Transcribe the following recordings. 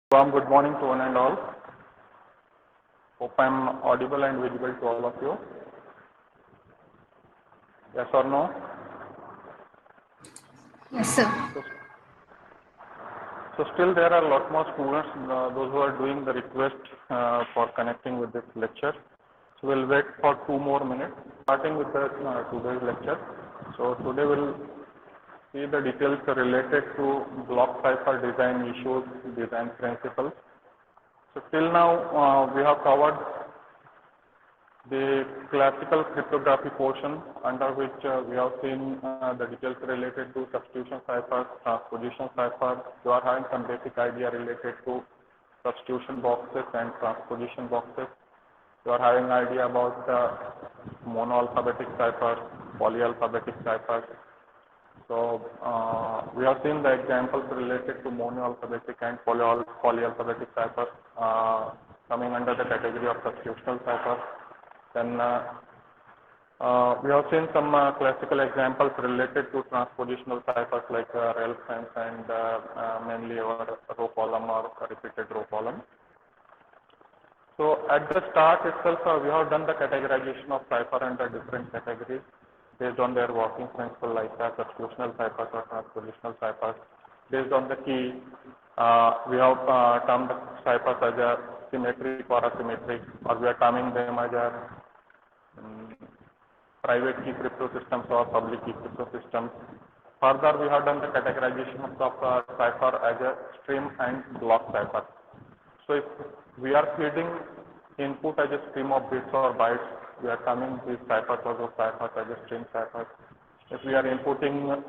Good morning to one and all. Hope I am audible and visible to all of you. Yes or no? Yes, sir. So still there are a lot more students, those who are doing the request for connecting with this lecture. So we'll wait for 2 more minutes, starting with the today's lecture. So today we'll see the details related to block cipher design issues, design principles. So till now we have covered the classical cryptography portion, under which we have seen the details related to substitution ciphers, transposition ciphers. You are having some basic idea related to substitution boxes and transposition boxes. You are having idea about monoalphabetic ciphers, polyalphabetic ciphers. So we have seen the examples related to monoalphabetic and polyalphabetic ciphers coming under the category of substitutional ciphers. Then we have seen some classical examples related to transpositional ciphers like RELFENCE and mainly our row column or repeated row column. So at the start itself, we have done the categorization of cipher under different categories based on their working principle, like substitutional ciphers or transpositional ciphers. Based on the key, we have termed ciphers as a symmetric or asymmetric, or we are terming them as a private key crypto systems or public key crypto systems. Further, we have done the categorization of cipher as a stream and block cipher. So if we are feeding input as a stream of bits or bytes, we are terming these ciphers or those ciphers as a stream ciphers. If we are inputting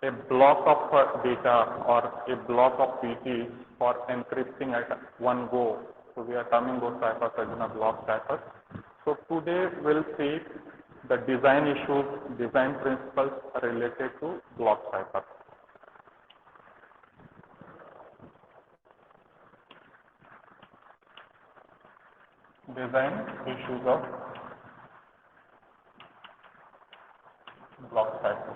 a block of data or a block of PT for encrypting at one go, so we are terming those ciphers as a block ciphers. So today we'll see the design issues, design principles related to block cipher. Design issues of block cipher.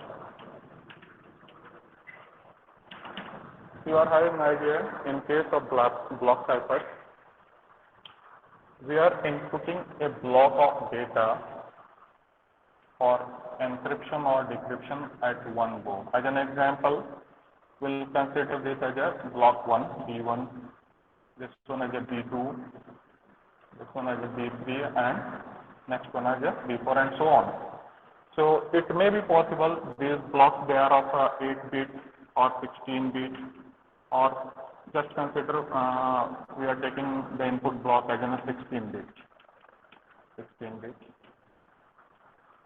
You are having an idea, in case of block ciphers, we are inputting a block of data for encryption or decryption at one go. As an example, we'll consider this as a block 1, B1, this one as a B2, this one as a B3, and next one as a B4, and so on. So it may be possible these blocks, they are of 8 bit or 16 bit, or just consider we are taking the input block as a 16 bit,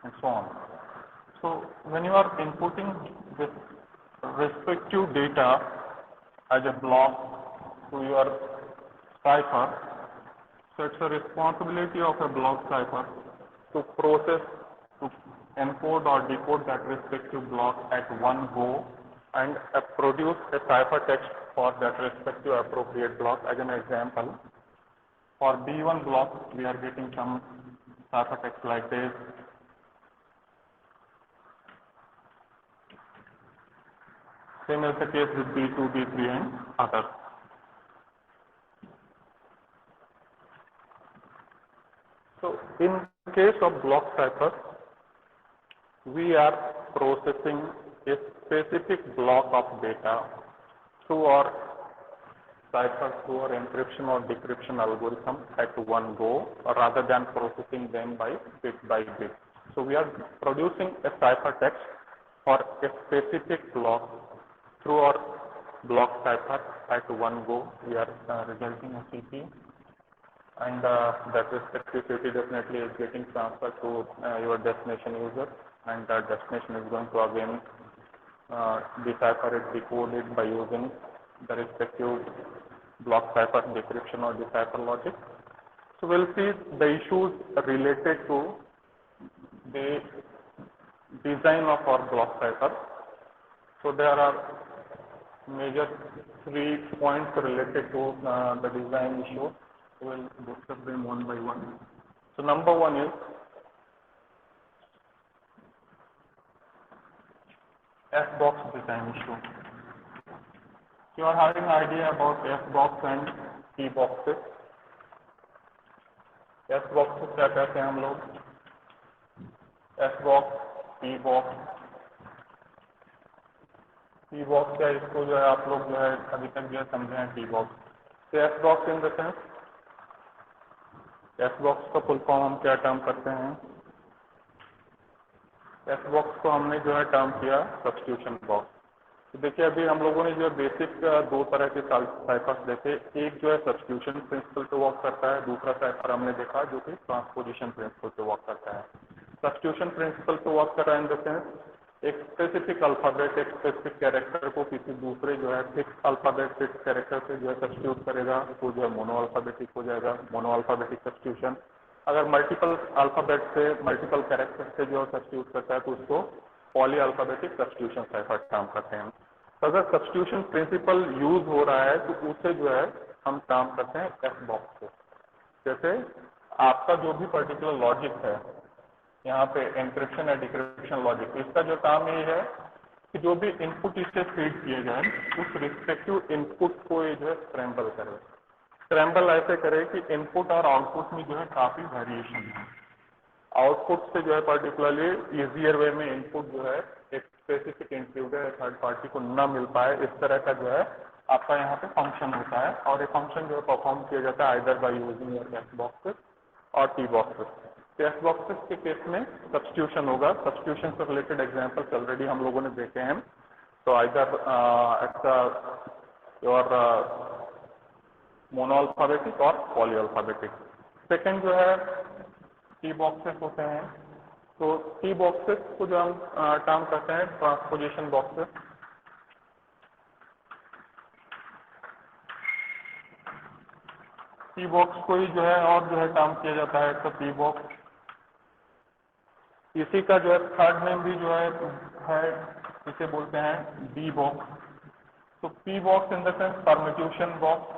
and so on. So when you are inputting this respective data as a block to your cipher, so it's a responsibility of a block cipher to process, to encode or decode that respective block at one go and produce a cipher text for that respective appropriate block. As an example, for B1 block, we are getting some cipher text like this. Same is the case with B2, B3, and others. So in case of block ciphers, we are processing a specific block of data through our cipher, through our encryption or decryption algorithm at one go, rather than processing them by bit. So we are producing a cipher text for a specific block through our block cipher at one go. We are resulting a CP, and that respective CP definitely is getting transferred to your destination user, and that destination is going to again decipher it, decode it by using the respective block cipher decryption or decipher logic. So we'll see the issues related to the design of our block cipher. So there are major 3 points related to the design issue. We'll discuss them one by one. So number 1 is F-box design issue. You are having idea about S box and T boxes. S box क्या कहते हैं हम लोग? S box, T box. T box क्या, इसको जो है आप लोग जो है अभी तक जो है समझे हैं T box. तो S box in the sense, S box का फुल फॉर्म हम क्या टर्म करते हैं? S box को हमने जो है टर्म किया सब्स्टिट्यूशन बॉक्स. तो देखिए अभी हम लोगों ने जो है बेसिक दो तरह के साइफर्स देखे. एक जो है सब्स्टिट्यूशन प्रिंसिपल पे वर्क करता है, दूसरा साइफर हमने देखा जो कि ट्रांसपोजिशन प्रिंसिपल पे वर्क करता है. सब्स्टिट्यूशन प्रिंसिपल पे वर्क कर रहा है इन द सेंस एक स्पेसिफिक अल्फाबेट, एक स्पेसिफिक कैरेक्टर को किसी दूसरे जो है फिक्स अल्फाबेट, फिक्स कैरेक्टर से जो है सब्स्टिट्यूट करेगा तो जो है मोनो अल्फाबेटिक हो जाएगा, मोनो अल्फाबेटिक सब्स्टिट्यूशन. अगर मल्टीपल अल्फाबेट से, मल्टीपल कैरेक्टर से जो है सब्स्टिट्यूट करता है तो उसको poly alphabetic substitution cipher term करते हैं. तो अगर सब्स्टिट्यूशन प्रिंसिपल यूज हो रहा है तो उसे जो है हम टर्म करते हैं एस बॉक्स को. जैसे आपका जो भी पर्टिकुलर लॉजिक है, यहाँ पे एनक्रिप्शन या डिक्रिप्शन लॉजिक, इसका जो काम ये है कि जो भी इनपुट इससे फीड किए जाए उस रिस्पेक्टिव इनपुट को ये जो है स्क्रैम्बल करे. स्क्रैम्बल ऐसे करे कि इनपुट और आउटपुट में जो है काफी वेरिएशन है. आउटपुट से जो है पर्टिकुलरली इजियर वे में इनपुट जो है एक स्पेसिफिक इंट्रूडर थर्ड पार्टी को न मिल पाए, इस तरह का जो है आपका यहाँ पे फंक्शन होता है. और ये फंक्शन जो है परफॉर्म किया जाता है either by using your S boxes और टी बॉक्सेस. तो एस बॉक्सेस के केस में सब्स्टिट्यूशन होगा. सब्स्टिट्यूशन से रिलेटेड एग्जाम्पल्स ऑलरेडी हम लोगों ने देखे हैं. तो आइदर योर मोनो अल्फाबेटिक और पॉली अल्फाबेटिक. सेकेंड जो है टी बॉक्सेस होते हैं. तो टी बॉक्सेस को जो हम टर्म करते हैं ट्रांसपोजिशन बॉक्सेस. टी बॉक्स को ही जो है और जो है टर्म किया जाता है तो टी बॉक्स. इसी का जो है थर्ड नेम भी जो है इसे बोलते हैं डी बॉक्स. तो P box in the sense permutation box,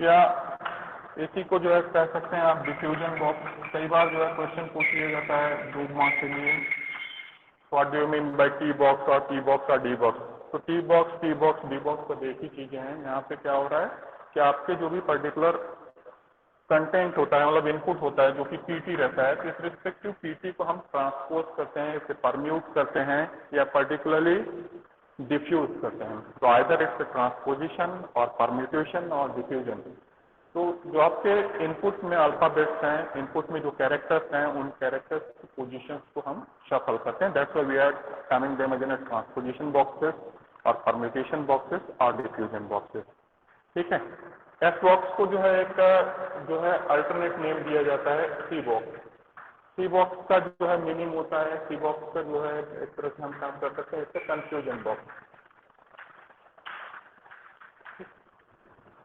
या इसी को जो है कह सकते हैं आप डिफ्यूजन बॉक्स. कई बार जो है क्वेश्चन पूछ लिया जाता है 2 मार्क्स के लिए, what do you mean by T box और टी बॉक्स और डी बॉक्स. तो T box, T box, D box तो एक ही चीजें हैं. यहाँ पे क्या हो रहा है कि आपके जो भी पर्टिकुलर कंटेंट होता है, मतलब इनपुट होता है जो कि पीटी रहता है, तो इस रिस्पेक्टिव पीटी को हम ट्रांसपोज करते हैं, इसे परम्यूट करते हैं या पर्टिकुलरली डिफ्यूज करते हैं. तो आइदर इट्स ट्रांसपोजिशन और परम्यूटेशन और डिफ्यूजन. तो जो आपके इनपुट में अल्फाबेट्स हैं, इनपुट में जो कैरेक्टर्स हैं, उन कैरेक्टर्स की पोजीशंस को हम शफल करते हैं. That's why we are terming them as transposition boxes और परम्यूटेशन बॉक्सेस और डिफ्यूजन बॉक्सेस. ठीक है. एस बॉक्स को जो है एक जो है अल्टरनेट नेम दिया जाता है सी बॉक्स. सी बॉक्स का जो है मीनिंग होता है, सी बॉक्स का जो है एक तरह से हम काम कर सकते हैं इससे कंफ्यूजन बॉक्स.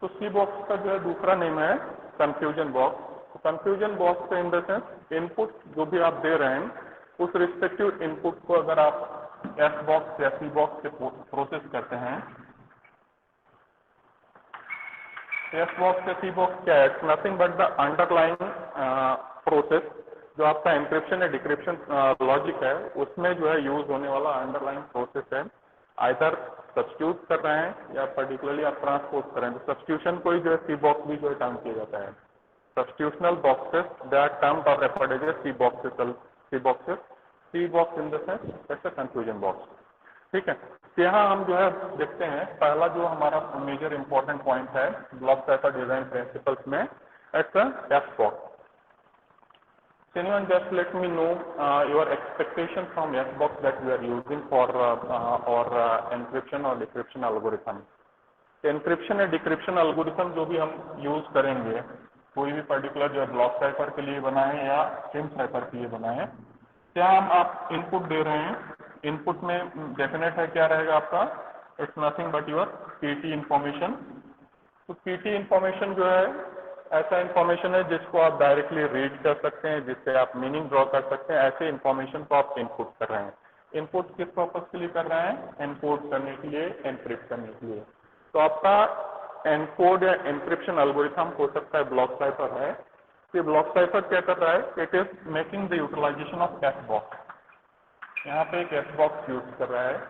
तो सी बॉक्स का जो है दूसरा नेम है कंफ्यूजन बॉक्स. तो confusion box in the sense input जो भी आप दे रहे हैं उस रिस्पेक्टिव इनपुट को अगर आप एस बॉक्स या सी बॉक्स से प्रोसेस करते हैं. एस बॉक्स या सी बॉक्स क्या है? It's nothing but the underlying process. जो आपका एनक्रिप्शन या डिक्रिप्शन लॉजिक है उसमें जो है यूज होने वाला अंडरलाइंग प्रोसेस है. आइदर सब्स्टिट्यूट कर रहे हैं या पर्टिकुलरली आप ट्रांसपोज कर रहे हैं. तो सब्स्टिट्यूशन को ही जो है सी बॉक्स भी जो है टर्म किया जाता है. Substitutional boxes they are termed और referred as C boxes. C box in the sense that's a confusion box. ठीक है. तो यहाँ हम जो है देखते हैं पहला जो हमारा मेजर इंपॉर्टेंट पॉइंट है ब्लॉक साइफर डिजाइन प्रिंसिपल्स में, it's S box. Can you just let me know your expectation from S box that we are using for encryption or decryption algorithm? Encryption या decryption algorithm जो भी हम use करेंगे कोई भी particular जो है ब्लॉक साइफर के लिए बना है या स्ट्रिंग साइफर के लिए बना है, क्या हम आप इनपुट दे रहे हैं. इनपुट में डेफिनेट है क्या रहेगा आपका, it's nothing but your PT information. तो पीटी इंफॉर्मेशन जो है ऐसा इंफॉर्मेशन है जिसको आप डायरेक्टली रीड कर सकते हैं, जिससे आप मीनिंग ड्रॉ कर सकते हैं. ऐसे इंफॉर्मेशन को आप इनपुट कर रहे हैं. इनपुट किस पर्पज के लिए कर रहे हैं? एनकोड करने के लिए, एनक्रिप्ट करने के लिए. तो आपका एनकोड या एनक्रिप्शन एल्गोरिथम हो सकता है ब्लॉक साइफर है. ये ब्लॉक साइफर क्या कर रहा है? It is making the utilization of S box. यहाँ पे एक एस बॉक्स यूज कर रहा है,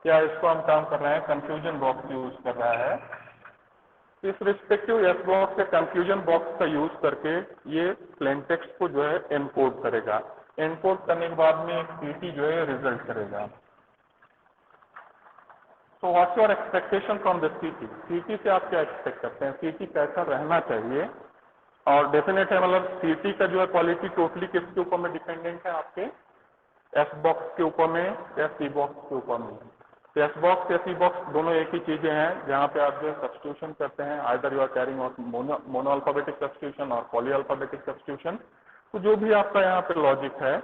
या इसको हम काम कर रहे हैं कंफ्यूजन बॉक्स यूज कर रहा है। इस रिस्पेक्टिव एस बॉक्स या कंफ्यूजन बॉक्स का यूज करके ये प्लेन टेक्स्ट को जो है एनकोड करेगा। एनकोड करने के बाद में एक सीटी जो है रिजल्ट करेगा। तो what's your expectation from the सीटी? सीटी से आप क्या एक्सपेक्ट करते हैं, सीटी कैसा रहना चाहिए? और डेफिनेट है, मतलब सीटी का जो है क्वालिटी टोटली किसके ऊपर में डिपेंडेंट है, आपके एस बॉक्स के ऊपर में या सी बॉक्स के ऊपर में। तो एस बॉक्स या सी बॉक्स दोनों एक ही चीजें हैं, जहाँ पे आप जो है सब्स्टिट्यूशन करते हैं, either you are carrying out monoalphabetic substitution और पॉली अल्फाबेटिक सब्स्टिट्यूशन। तो जो भी आपका यहाँ पे लॉजिक है,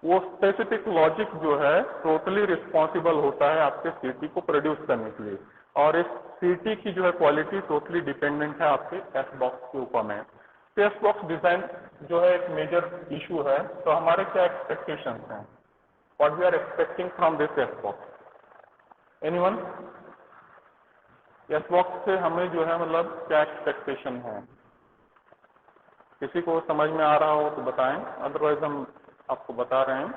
वो स्पेसिफिक लॉजिक जो है टोटली रिस्पॉन्सिबल होता है आपके सीटी को प्रोड्यूस करने के लिए, और इस सीटी की जो है क्वालिटी टोटली डिपेंडेंट है आपके एस बॉक्स के ऊपर में। तो एस बॉक्स डिजाइन जो है एक मेजर इशू है। तो हमारे क्या एक्सपेक्टेशन हैं, what we are expecting from this S box? Anyone? S box से हमें जो है मतलब क्या एक्सपेक्टेशन है? किसी को समझ में आ रहा हो तो बताएं, अदरवाइज हम आपको बता रहे हैं।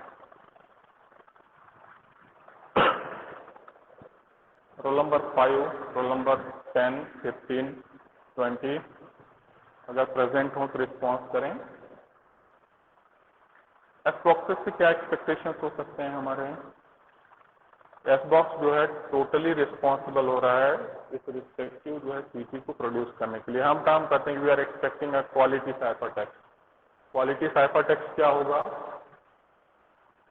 रोल नंबर 5, रोल नंबर 10, 15, 20 अगर प्रेजेंट हो तो रिस्पॉन्स करें। एस बॉक्सेस से क्या एक्सपेक्टेशन हो सकते हैं हमारे? एस बॉक्स जो है टोटली रिस्पॉन्सिबल हो रहा है इस रिस्पेक्टिव जो है सीटी को प्रोड्यूस करने के लिए। हम काम करते हैं, we are expecting a quality cipher text. Quality cipher text क्या होगा?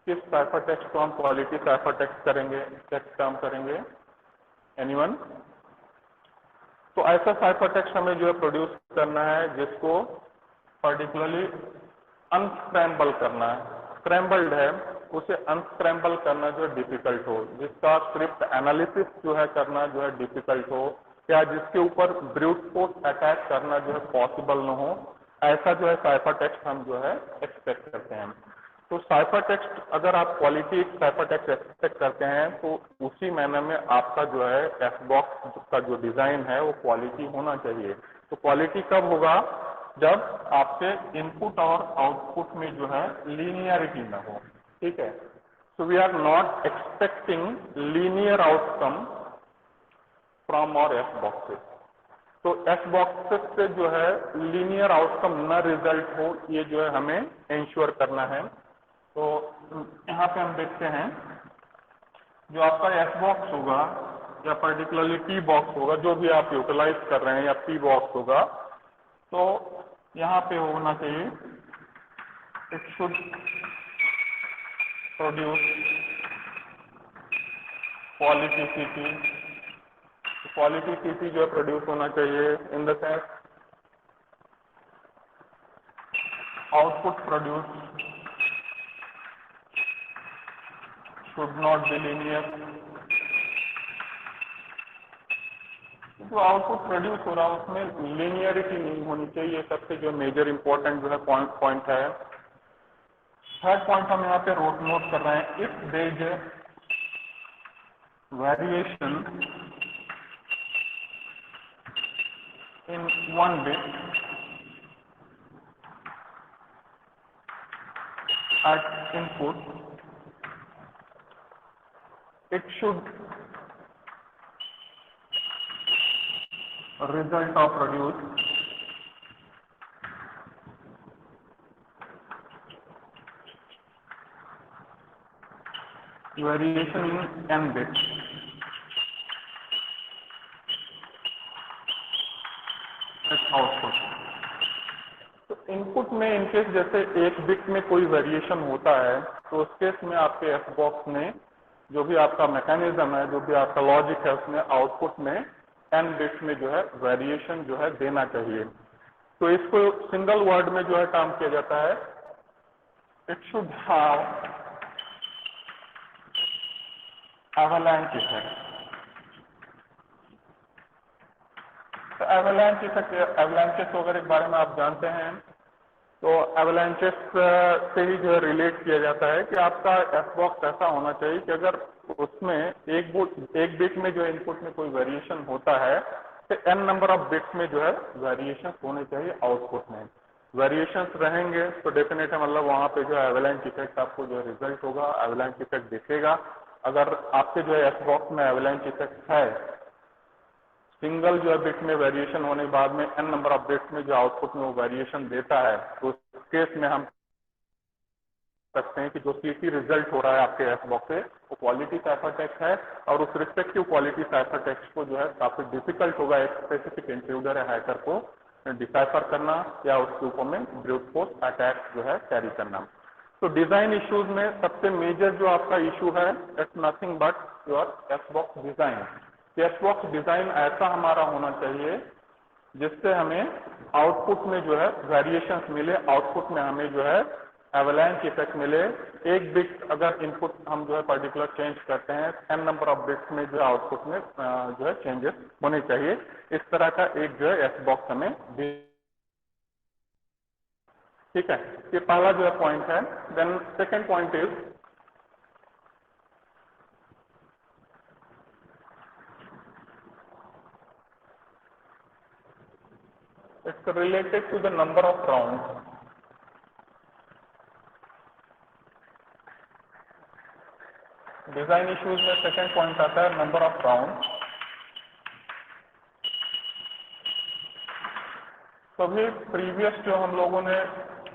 किस साइफर टेक्स्ट को हम क्वालिटी साइफर टेक्स्ट करेंगे, टेक्स्ट काम करेंगे? एनीवन? तो ऐसा साइफर टेक्स्ट हमें जो है प्रोड्यूस करना है जिसको पर्टिकुलरली अनस्क्रैम्बल करना है। स्क्रैम्बल्ड है, उसे अनस्क्रैम्बल करना जो है डिफिकल्ट हो, जिसका स्क्रिप्ट एनालिसिस जो है करना जो है डिफिकल्ट हो, या जिसके ऊपर ब्रूट फोर्स अटैक करना जो है पॉसिबल न हो, ऐसा जो है साइफर टेक्स्ट हम जो है एक्सपेक्ट करते हैं। तो साइफर टेक्स्ट अगर आप क्वालिटी साइफर टेक्स्ट एक्सपेक्ट करते हैं तो उसी मैनर में आपका जो है एस बॉक्स का जो डिजाइन है वो क्वालिटी होना चाहिए। तो क्वालिटी कब होगा? जब आपके इनपुट और आउटपुट में जो है लीनियरिटी न हो। ठीक है, so we are not expecting linear outcome from और एस बॉक्सेस। तो एस बॉक्सेस से जो है लीनियर आउटकम न रिजल्ट हो, ये जो है हमें इंश्योर करना है। तो यहाँ पे हम देखते हैं जो आपका एस बॉक्स होगा या पर्टिकुलरली पी बॉक्स होगा, जो भी आप यूटिलाइज कर रहे हैं, या पी बॉक्स होगा, तो यहाँ पे होना चाहिए इट शुड प्रोड्यूस क्वालिटी सीटी। क्वालिटी सीटी जो है प्रोड्यूस होना चाहिए इन the sense output produce should not be linear। जो आउटपुट प्रोड्यूस हो रहा है उसमें लीनियरिटी नहीं होनी चाहिए, सबसे जो मेजर इंपॉर्टेंट जो है पॉइंट है। थर्ड पॉइंट हम यहाँ पे नोट कर रहे हैं, if there is variation in one bit at input, it should result or produce variation in n bits at output। तो इनपुट में इनकेस जैसे एक बिट में कोई वेरिएशन होता है तो उस केस में आपके एस बॉक्स में जो भी आपका मैकेनिज्म है, जो भी आपका लॉजिक है, उसमें आउटपुट में एन बिट्स में जो है वेरिएशन जो है देना चाहिए। तो इसको सिंगल वर्ड में जो है काम किया जाता है, it should have avalanche effect. तो एवलांच इफेक्ट, एवलांचेस वगैरह के बारे में आप जानते हैं। तो एवलांचेस से ही जो है रिलेट किया जाता है कि आपका एस बॉक्स ऐसा होना चाहिए कि अगर उसमें एक बिट में जो इनपुट में कोई वेरिएशन होता है तो एन नंबर ऑफ बिट्स में जो है वेरिएशन होने चाहिए आउटपुट में। वेरिएशंस रहेंगे तो डेफिनेट है, मतलब वहाँ पे जो है एवलांच इफेक्ट आपको जो रिजल्ट होगा, एवलांच इफेक्ट दिखेगा। अगर आपके जो है एस बॉक्स में एवलांच इफेक्ट है, सिंगल जो है बिट में वेरिएशन होने के बाद में एन नंबर ऑफ बिट्स में जो आउटपुट में वो वेरिएशन देता है, तो उस केस में हम सकते हैं कि जो सीटी रिजल्ट हो रहा है आपके एस बॉक्स से वो क्वालिटी साइफर टेक्स्ट है, और उस रिस्पेक्टिव क्वालिटी साइफर टेक्स्ट को जो है काफी डिफिकल्ट होगा एक स्पेसिफिक इंट्रूडर या हैकर को डिसाइफर करना या उसके ऊपर में ब्रूट फोर्स अटैक जो है कैरी करना। तो डिजाइन इश्यूज में सबसे मेजर जो आपका इशू है, it's nothing but your S box design. S box design ऐसा हमारा होना चाहिए जिससे हमें आउटपुट में जो है वेरिएशंस मिले, आउटपुट में हमें जो है एवलांच इफेक्ट मिले। एक बिट अगर इनपुट हम जो है पर्टिकुलर चेंज करते हैं, एन नंबर ऑफ बिट्स में जो है आउटपुट में जो है चेंजेस होने चाहिए। इस तरह का एक जो है एस बॉक्स हमें, ठीक है, ये पहला जो है पॉइंट है। Then second point is it's related to the number of round. Design issues में सेकेंड पॉइंट आता है नंबर ऑफ राउंड। तो अभी प्रीवियस जो हम लोगों ने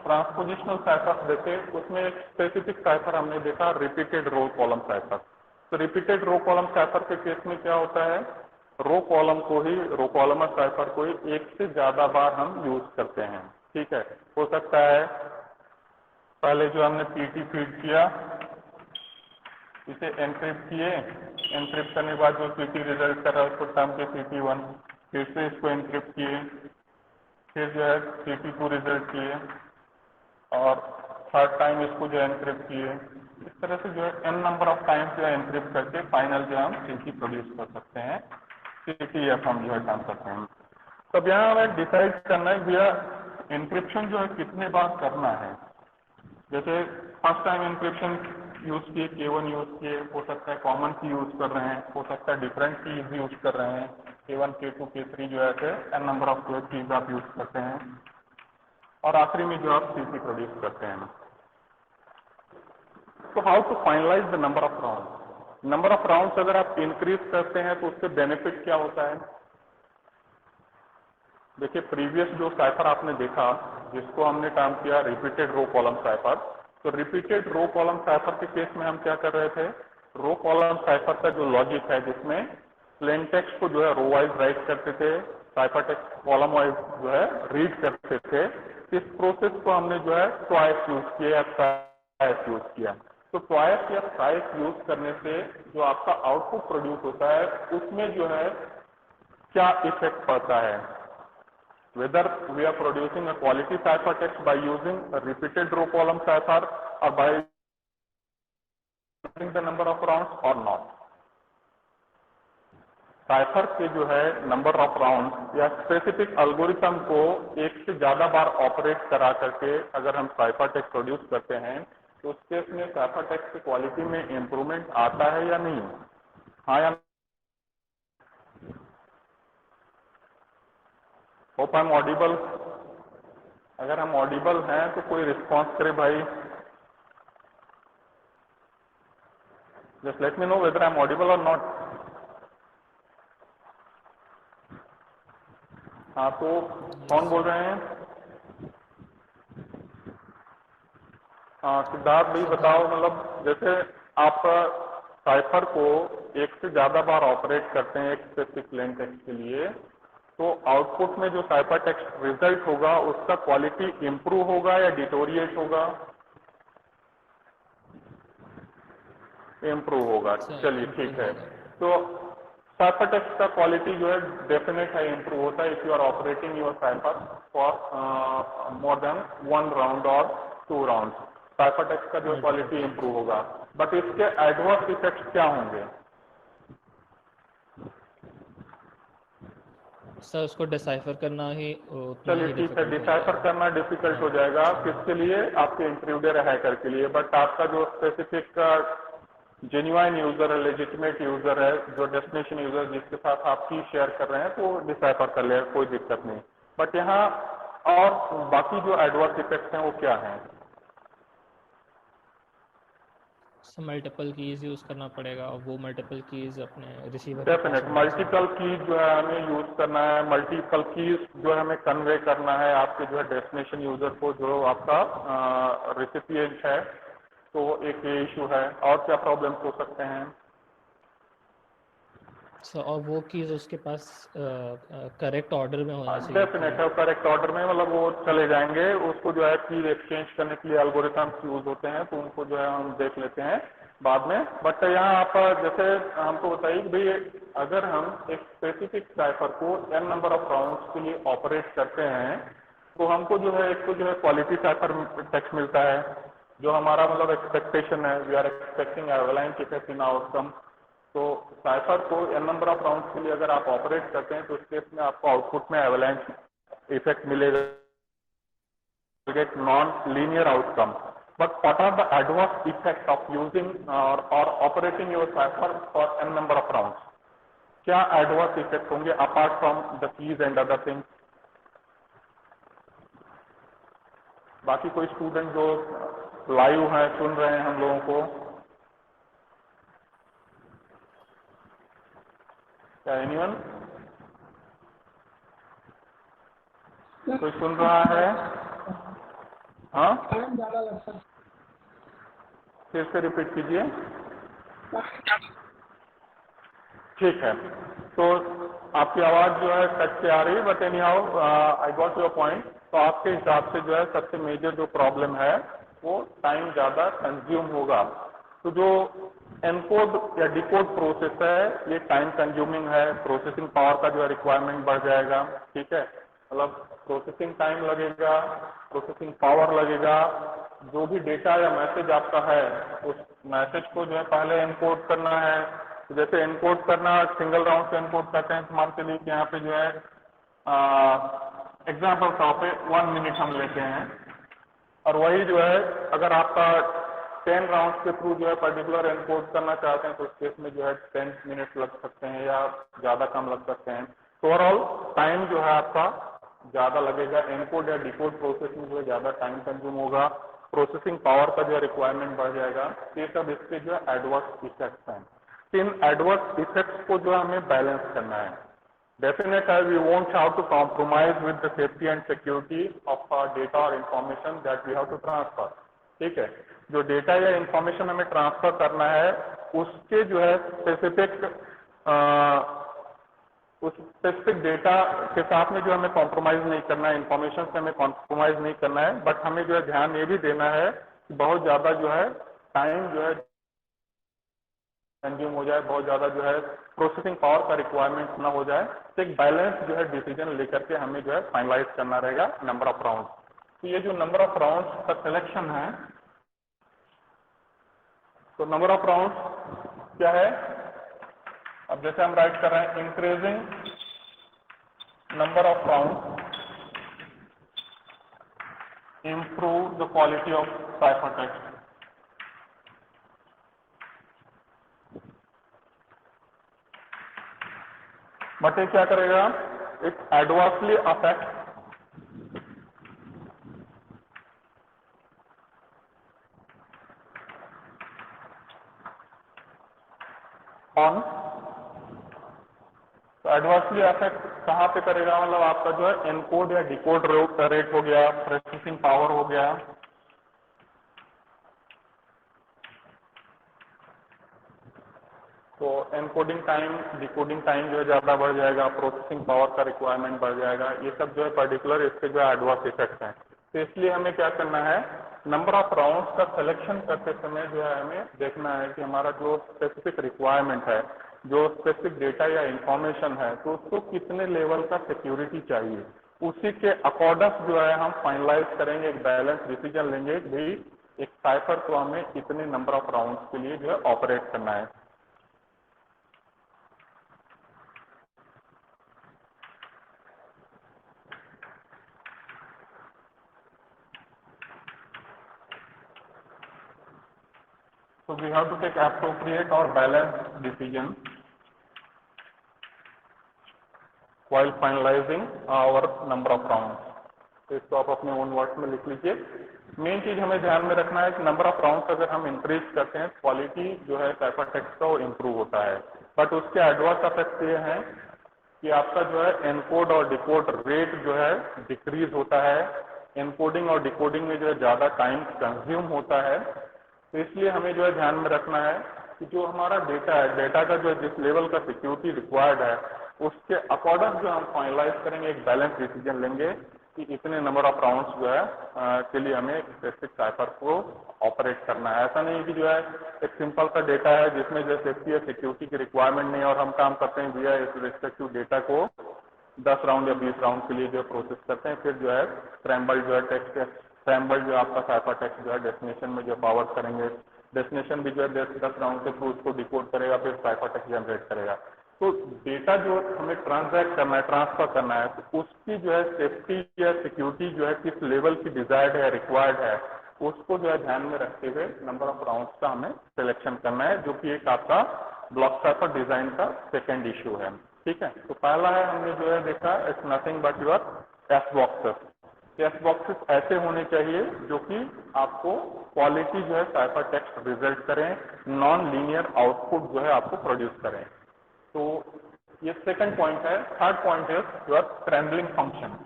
ट्रांसपोजिशनल साइफर देखे, उसमें एक स्पेसिफिक साइफर हमने देखा, रिपीटेड रो कॉलम साइफर। तो रिपीटेड रो कॉलम साइफर के केस में क्या होता है, रो कॉलम को ही, रो कॉलम साइफर को ही एक से ज्यादा बार हम यूज करते हैं। ठीक है, हो सकता है पहले जो हमने पीटी फीड किया, इसे एनक्रिप्ट किए, एनक्रिप्ट करने के बाद जो पीटी रिजल्ट कर रहा है उसको टर्म के PT1, फिर से इसको एनक्रिप्ट किए, फिर जो है PT2 रिजल्ट किए, और थर्ड टाइम इसको जो एनक्रिप्ट किए। इस तरह से जो है एन नंबर ऑफ टाइम जो है एनक्रिप्ट करके फाइनल जो हम CT प्रोड्यूस कर सकते हैं, CTF हम जो है काम करते हैं। तब यहाँ हमें डिसाइड करना है भैया एनक्रिप्शन जो है कितने बार करना है। जैसे फर्स्ट टाइम एनक्रिप्शन यूज किए, K1 यूज किए, हो सकता है कॉमन की यूज कर रहे हैं, हो सकता है डिफरेंट कीज यूज कर रहे हैं, K1 K2 K3 जो है एन नंबर ऑफ कीज आप यूज करते हैं, और आखिरी में जो आप CT प्रोड्यूस करते हैं। तो how to finalize the number of round. Number of rounds अगर आप इंक्रीज करते हैं तो उससे बेनिफिट क्या होता है। देखिए प्रीवियस जो साइफर आपने देखा, जिसको हमने टर्म किया रिपीटेड रो कॉलम साइफर, तो रिपीटेड रो कॉलम साइफर के केस में हम क्या कर रहे थे, रो कॉलम साइफर का जो लॉजिक है जिसमें प्लेन टेक्स्ट को जो है रो वाइज राइट करते थे, साइफर टेक्स्ट कॉलम वाइज जो है रीड करते थे। इस प्रोसेस को हमने जो है ट्वाइस यूज किया या थ्राइस यूज किया। तो ट्वाइस या थ्राइस यूज करने से जो आपका आउटपुट प्रोड्यूस होता है उसमें जो है क्या इफेक्ट पड़ता है, whether we are producing a quality ciphertext by using a repeated row column cipher or by using the number of rounds or not. Cipher के जो है नंबर ऑफ राउंड या स्पेसिफिक एल्गोरिथम को एक से ज्यादा बार ऑपरेट करा करके अगर हम साइफर टेक्स्ट प्रोड्यूस करते हैं तो उस केस में साइफर टेक्स्ट की क्वालिटी में इंप्रूवमेंट आता है या नहीं, हाँ या होप आई एम ऑडिबल। अगर हम ऑडिबल हैं तो कोई रिस्पॉन्स करे भाई, just let me know whether I am audible और नॉट। हाँ तो कौन बोल रहे हैं। हाँ सिद्धार्थ भाई बताओ, मतलब जैसे आप साइफर को एक से ज्यादा बार ऑपरेट करते हैं एक स्पेसिफिक प्लेन टेक्स्ट के लिए, तो आउटपुट में जो साइफर टेक्स्ट रिजल्ट होगा उसका क्वालिटी इंप्रूव होगा या डिटोरिएट होगा। इंप्रूव होगा, चलिए ठीक है। तो साइफर टेक्स्ट का क्वालिटी जो है डेफिनेट है इंप्रूव होता है if you are operating your cipher for more than 1 round और 2 राउंड, साइफर टेक्स्ट का जो क्वालिटी इंप्रूव होगा। बट इसके एडवर्स इफेक्ट्स क्या होंगे। सर उसको डिसाइफर करना ही, चलिए ठीक है, डिसाइफर करना डिफिकल्ट हो जाएगा किसके लिए, आपके इंट्रूडर हैकर के लिए। बट आपका जो स्पेसिफिक जेन्युइन यूजर है, लेजिटिमेट यूजर है, जो डेस्टिनेशन यूजर जिसके साथ आप की शेयर कर रहे हैं, तो डिसाइफर कर ले, कोई दिक्कत नहीं। बट यहाँ और बाकी जो एडवर्स इफेक्ट्स हैं वो क्या हैं? मल्टीपल कीज यूज करना पड़ेगा और वो मल्टीपल कीज अपने रिसीवर के पास डेफिनेट होनी चाहिए। मल्टीपल कीज जो है हमें यूज करना है, मल्टीपल कीज जो है हमें कन्वे करना है आपके जो है डेस्टिनेशन यूजर को, जो आपका रेसिपिएंट है। तो एक ये इशू है। और क्या प्रॉब्लम्स हो सकते हैं? और वो कीज उसके पास करेक्ट ऑर्डर में होनी चाहिए डेफिनेट है, करेक्ट ऑर्डर में, मतलब वो चले जाएंगे। उसको जो है कीज एक्सचेंज करने के लिए एल्गोरिथम्स यूज होते हैं, तो उनको जो है हम देख लेते हैं बाद में। बट यहाँ आप जैसे हमको बताइए कि भाई अगर हम एक स्पेसिफिक साइफर को n नंबर ऑफ राउंड्स के लिए ऑपरेट करते हैं, तो हमको जो है एक तो जो है क्वालिटी साइफर टेक्स्ट मिलता है, जो हमारा मतलब एक्सपेक्टेशन है, we are expecting avalanche effect in outcome. तो साइफर को n नंबर ऑफ राउंड्स के लिए अगर आप ऑपरेट करते हैं तो इस केस में आपको आउटपुट में एवलांच इफेक्ट मिलेगा, get non linear outcome. But what are the adverse effect of using or operating your cipher for n number of rounds? क्या एडवर्स इफेक्ट होंगे apart from the keys and other things? बाकी कोई student जो live हैं, सुन रहे हैं हम लोगों को? क्या एनीवन कोई सुन रहा है? हाँ, टाइम ज़्यादा लगता है। फिर से रिपीट कीजिए। ठीक है, तो आपकी आवाज़ जो है कट से आ रही है, but any how I got your point. तो आपके हिसाब से जो है सबसे मेजर जो प्रॉब्लम है वो टाइम ज़्यादा कंज्यूम होगा। तो जो एनकोड या डिकोड प्रोसेस है ये टाइम कंज्यूमिंग है, प्रोसेसिंग पावर का जो है रिक्वायरमेंट बढ़ जाएगा। ठीक है, मतलब प्रोसेसिंग टाइम लगेगा, प्रोसेसिंग पावर लगेगा। जो भी डेटा या मैसेज आपका है उस मैसेज को जो है पहले एनकोड करना है। तो जैसे एनकोड करना, सिंगल राउंड से एनकोड करते हैं, तो मान के लिए कि यहाँ पे जो है एग्जाम्पल तौर पे 1 मिनट हम लेते हैं, और वही जो है अगर आपका 10 राउंड के थ्रू जो है पर्टिकुलर एनकोड करना चाहते हैं तो उस केस में जो है 10 मिनट लग सकते हैं या ज़्यादा कम लग सकते हैं। तो ओवरऑल टाइम जो है आपका ज़्यादा लगेगा, एनकोड या डिकोड प्रोसेस में जो है ज़्यादा टाइम कंज्यूम होगा, प्रोसेसिंग पावर का जो है रिक्वायरमेंट बढ़ जाएगा। ये सब इसके जो है एडवर्स इफेक्ट्स हैं। इन एडवर्स इफेक्ट्स को जो है हमें बैलेंस करना है। Definitely, we won't have to compromise with the safety and security of our data or information that we have to transfer. ठीक है, जो डेटा या इंफॉर्मेशन हमें ट्रांसफर करना है उसके जो है उस स्पेसिफिक डेटा के साथ में जो हमें कॉम्प्रोमाइज नहीं करना है, इंफॉर्मेशन से हमें कॉम्प्रोमाइज नहीं करना है। बट हमें जो है ध्यान ये भी देना है कि बहुत ज़्यादा जो है टाइम जो है कंज्यूम हो जाए, बहुत ज़्यादा जो है प्रोसेसिंग पावर का रिक्वायरमेंट ना हो जाए। तो एक बैलेंस जो है डिसीजन लेकर के हमें जो है फाइनलाइज करना रहेगा नंबर ऑफ राउंड। तो ये जो नंबर ऑफ राउंड्स का सिलेक्शन है, तो नंबर ऑफ राउंड्स क्या है? अब जैसे हम राइट कर रहे हैं increasing number of round improve the quality of cipher text. But ये क्या करेगा? इट एडवर्सली अफेक्ट ऑन, तो एडवर्सली अफेक्ट कहाँ पे करेगा? मतलब आपका जो है एनकोड या डिकोड रेट हो गया, प्रोसेसिंग पावर हो गया, तो एनकोडिंग टाइम, डिकोडिंग टाइम जो है ज़्यादा बढ़ जाएगा, प्रोसेसिंग पावर का रिक्वायरमेंट बढ़ जाएगा। ये सब जो है पर्टिकुलर इसके जो है एडवर्स इफेक्ट हैं। तो इसलिए हमें क्या करना है, नंबर ऑफ राउंड्स का सिलेक्शन करते समय जो है हमें देखना है कि हमारा जो स्पेसिफिक रिक्वायरमेंट है, जो स्पेसिफिक डेटा या इंफॉर्मेशन है, तो उसको कितने लेवल का सिक्योरिटी चाहिए, उसी के अकॉर्डिंग जो है हम फाइनलाइज करेंगे, एक बैलेंस डिसीजन लेंगे कि भाई एक साइफर को हमें कितने नंबर ऑफ राउंड्स के लिए जो है ऑपरेट करना है। So we have to take appropriate or balanced decision while finalizing our number of rounds. तो इसको आप अपने ओन वर्ड्स में लिख लीजिए। मेन चीज हमें ध्यान में रखना है कि नंबर ऑफ राउंड्स अगर हम इंक्रीज करते हैं क्वालिटी जो है साइफर टेक्स्ट का वो इम्प्रूव होता है, बट उसके एडवर्स इफेक्ट ये हैं कि आपका जो है एनकोड और डिकोड रेट जो है डिक्रीज होता है, एनकोडिंग और डिकोडिंग में जो है ज़्यादा टाइम कंज्यूम होता है। तो इसलिए हमें जो है ध्यान में रखना है कि जो हमारा डेटा है, डेटा का जो जिस लेवल का सिक्योरिटी रिक्वायर्ड है उसके अकॉर्डिंग जो हम फाइनलाइज करेंगे, एक बैलेंस डिसीजन लेंगे कि इतने नंबर ऑफ राउंड्स जो है के लिए हमें स्पेसिफिक साइफर को ऑपरेट करना है। ऐसा नहीं कि जो है एक सिंपल सा डेटा है जिसमें जो सेफ्टी या सिक्योरिटी की रिक्वायरमेंट नहीं है और हम काम करते हैं भैया इस रिस्पेक्टिव डेटा को 10 राउंड या 20 राउंड के लिए जो है प्रोसेस करते हैं, फिर जो है स्क्रैम्बल जो है टेक्स्ट स्क्रैम्बल जो आपका साइफर टेक्स्ट जो है डेस्टिनेशन में जो फॉरवर्ड करेंगे, डेस्टिनेशन भी जो है 10 राउंड के थ्रू उसको डिकोड करेगा, फिर साइफर टेक्स्ट जनरेट करेगा। तो डेटा जो हमें ट्रांसैक्ट करना है, ट्रांसफर करना है, तो उसकी जो है सेफ्टी या सिक्योरिटी जो है किस लेवल की डिजायर्ड है, रिक्वायर्ड है, उसको जो है ध्यान में रखते हुए नंबर ऑफ राउंड्स का हमें सिलेक्शन करना है, जो कि एक आपका ब्लॉक साइफर डिजाइन का सेकेंड इशू है। ठीक है, तो पहला है हमने जो है देखा it's nothing but your S boxes. S boxes ऐसे होने चाहिए जो कि आपको क्वालिटी जो है साइफर टेक्स्ट रिजल्ट करें, नॉन लीनियर आउटपुट जो है आपको प्रोड्यूस करें। तो ये सेकंड पॉइंट है। Third point is your scrambling function.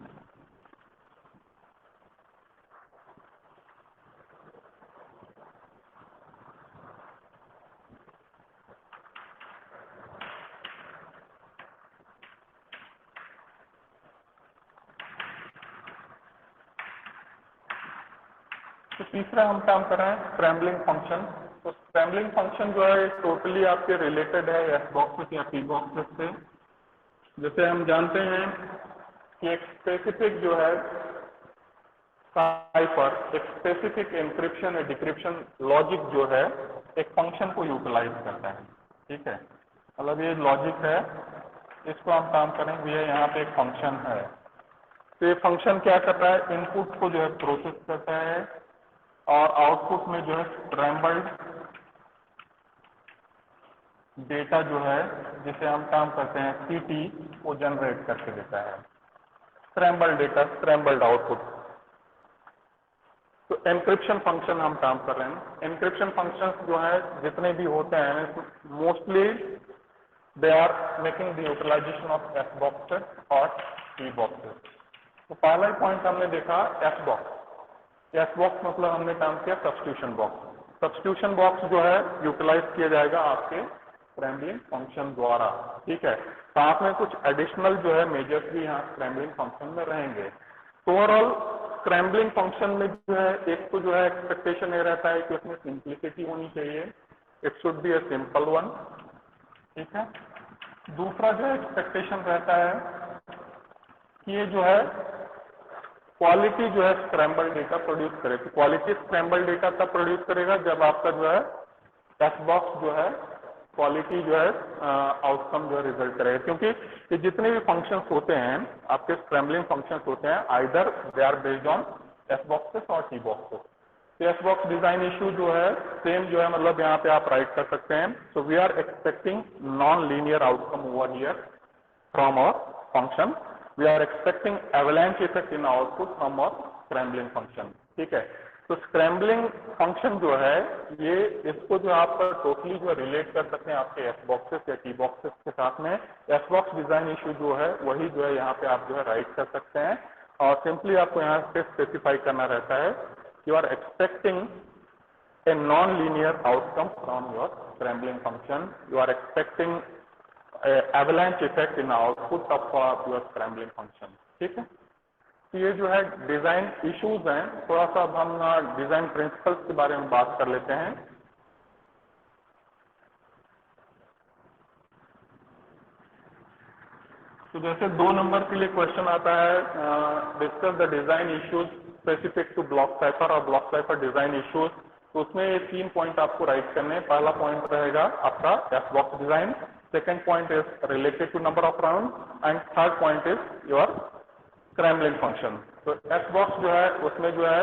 तो तीसरा हम काम कर रहे हैं स्क्रैम्बलिंग फंक्शन। तो स्क्रैम्बलिंग फंक्शन जो है टोटली आपके रिलेटेड है एस बॉक्सेस या पी बॉक्सेस से। जैसे हम जानते हैं कि एक स्पेसिफिक जो है साइफर, एक स्पेसिफिक एन्क्रिप्शन या डिक्रिप्शन लॉजिक जो है एक फंक्शन को यूटिलाइज करता है। ठीक है, मतलब ये लॉजिक है, इसको हम काम करेंगे, ये यहाँ पे एक फंक्शन है। तो ये फंक्शन क्या करता है, इनपुट को जो है प्रोसेस करता है और आउटपुट में जो है स्क्रैम्बल्ड डेटा जो है जिसे हम काम करते हैं सीटी वो जनरेट करके देता है। Scrambled data, scrambled output. तो एन्क्रिप्शन फंक्शन हम काम कर रहे हैं। एन्क्रिप्शन फंक्शंस जो है जितने भी होते हैं mostly they are making the utilization of S boxes और पी बॉक्सेस। तो पहला ही पॉइंट हमने देखा एस बॉक्स। एस बॉक्स मतलब हमने काम किया सब्स्टिट्यूशन बॉक्स। सब्स्टिट्यूशन बॉक्स जो है यूटिलाइज किया जाएगा आपके स्क्रैम्बलिंग फंक्शन द्वारा। ठीक है, साथ में कुछ एडिशनल जो है मेजर्स भी यहाँ स्क्रैम्बलिंग फंक्शन में रहेंगे। तो ओवरऑल स्क्रैम्बलिंग फंक्शन में जो है एक तो जो है एक्सपेक्टेशन ये रहता है कि उसमें सिंप्लिसिटी होनी चाहिए, it should be a simple one. ठीक है, दूसरा जो है एक्सपेक्टेशन रहता है कि ये जो है क्वालिटी जो है स्क्रैम्बल डेटा प्रोड्यूस करे। तो क्वालिटी स्क्रैम्बल डेटा तब प्रोड्यूस करेगा जब आपका जो है एस बॉक्स जो है क्वालिटी जो है आउटकम जो है रिजल्ट करेगा। क्योंकि ये जितने भी फंक्शंस होते हैं आपके स्क्रैम्बलिंग फंक्शंस होते हैं either they are based on S boxes और टी बॉक्सेस। तो एस बॉक्स डिजाइन इशू जो है सेम जो है मतलब यहाँ पे आप राइट कर सकते हैं। So we are expecting non linear outcome over here from our function. We are expecting avalanche effect in output from our scrambling function। ठीक है, तो स्क्रैम्बलिंग फंक्शन जो है ये इसको जो आप टोटली जो रिलेट कर सकते हैं आपके एस बॉक्सेस या टी बॉक्सेस के साथ में। एस बॉक्स डिजाइन इशू जो है वही जो है यहाँ पे आप जो है राइट कर सकते हैं और सिंपली आपको यहाँ पे स्पेसिफाई करना रहता है you are expecting a non linear outcome from your scrambling function. You are expecting avalanche effect in output of your scrambling function। ठीक है, तो ये जो है डिजाइन इश्यूज हैं। थोड़ा सा अब हम डिजाइन प्रिंसिपल्स के बारे में बात कर लेते हैं। तो जैसे 2 नंबर के लिए क्वेश्चन आता है discuss the design issues specific to block cipher और ब्लॉक साइफर डिजाइन इश्यूज। तो उसमें ये 3 पॉइंट आपको राइट करने हैं। पहला पॉइंट रहेगा आपका S box design, second point is related to number of rounds and third point is your scrambling function। तो S box जो है उसमें जो है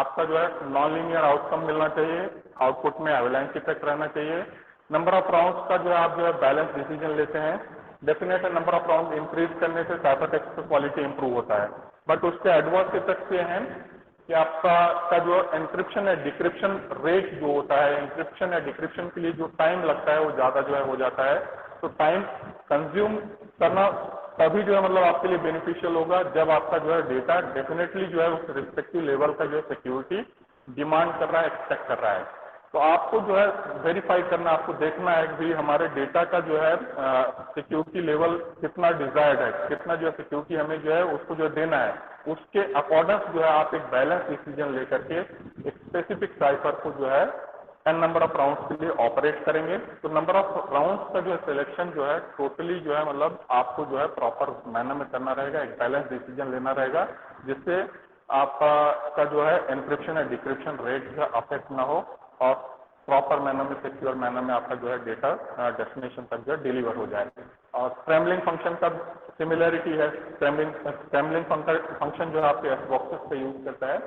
आपका जो है नॉन लीनियर आउटकम मिलना चाहिए, आउटपुट में एवलांच इफेक्ट रहना चाहिए। नंबर ऑफ राउंड्स का जो है आप जो है बैलेंस डिसीजन लेते हैं definite number of round increase करने से साइफर टेक्स्ट की क्वालिटी इंप्रूव होता है, बट उसके एडवर्स इफेक्ट्स ये हैं कि आपका का जो एंक्रिप्शन है डिक्रिप्शन रेट जो होता है, एंक्रिप्शन या डिक्रिप्शन के लिए जो टाइम लगता है वो ज़्यादा जो है हो जाता है। तो टाइम कंज्यूम करना तभी जो है मतलब आपके लिए बेनिफिशियल होगा जब आपका जो है डेटा डेफिनेटली जो है उस रिस्पेक्टिव लेवल का जो है सिक्योरिटी डिमांड कर रहा है, एक्सपेक्ट कर रहा है। तो आपको जो है वेरीफाई करना, आपको देखना है कि भाई हमारे डेटा का जो है सिक्योरिटी लेवल कितना डिजायर्ड है, कितना जो है सिक्योरिटी हमें जो है उसको जो देना है, उसके अकॉर्डिंग जो है आप एक बैलेंस डिसीजन लेकर के एक स्पेसिफिक साइफर को जो है n नंबर ऑफ राउंड्स के लिए ऑपरेट करेंगे। तो नंबर ऑफ राउंड्स का जो है सिलेक्शन जो है टोटली जो है मतलब आपको जो है प्रॉपर मैनर में करना रहेगा, एक बैलेंस डिसीजन लेना रहेगा जिससे आपका जो है एनक्रिप्शन या डिक्रिप्शन रेट जो है अफेक्ट ना हो और प्रॉपर मैनर में, सिक्योर मैनर में आपका जो है डेटा डेस्टिनेशन तक जो है डिलीवर हो जाए। और स्क्रैम्बलिंग फंक्शन का सिमिलरिटी है। स्क्रैम्बलिंग फंक्शन जो है आपके एसबॉक्सेस पे यूज करता है,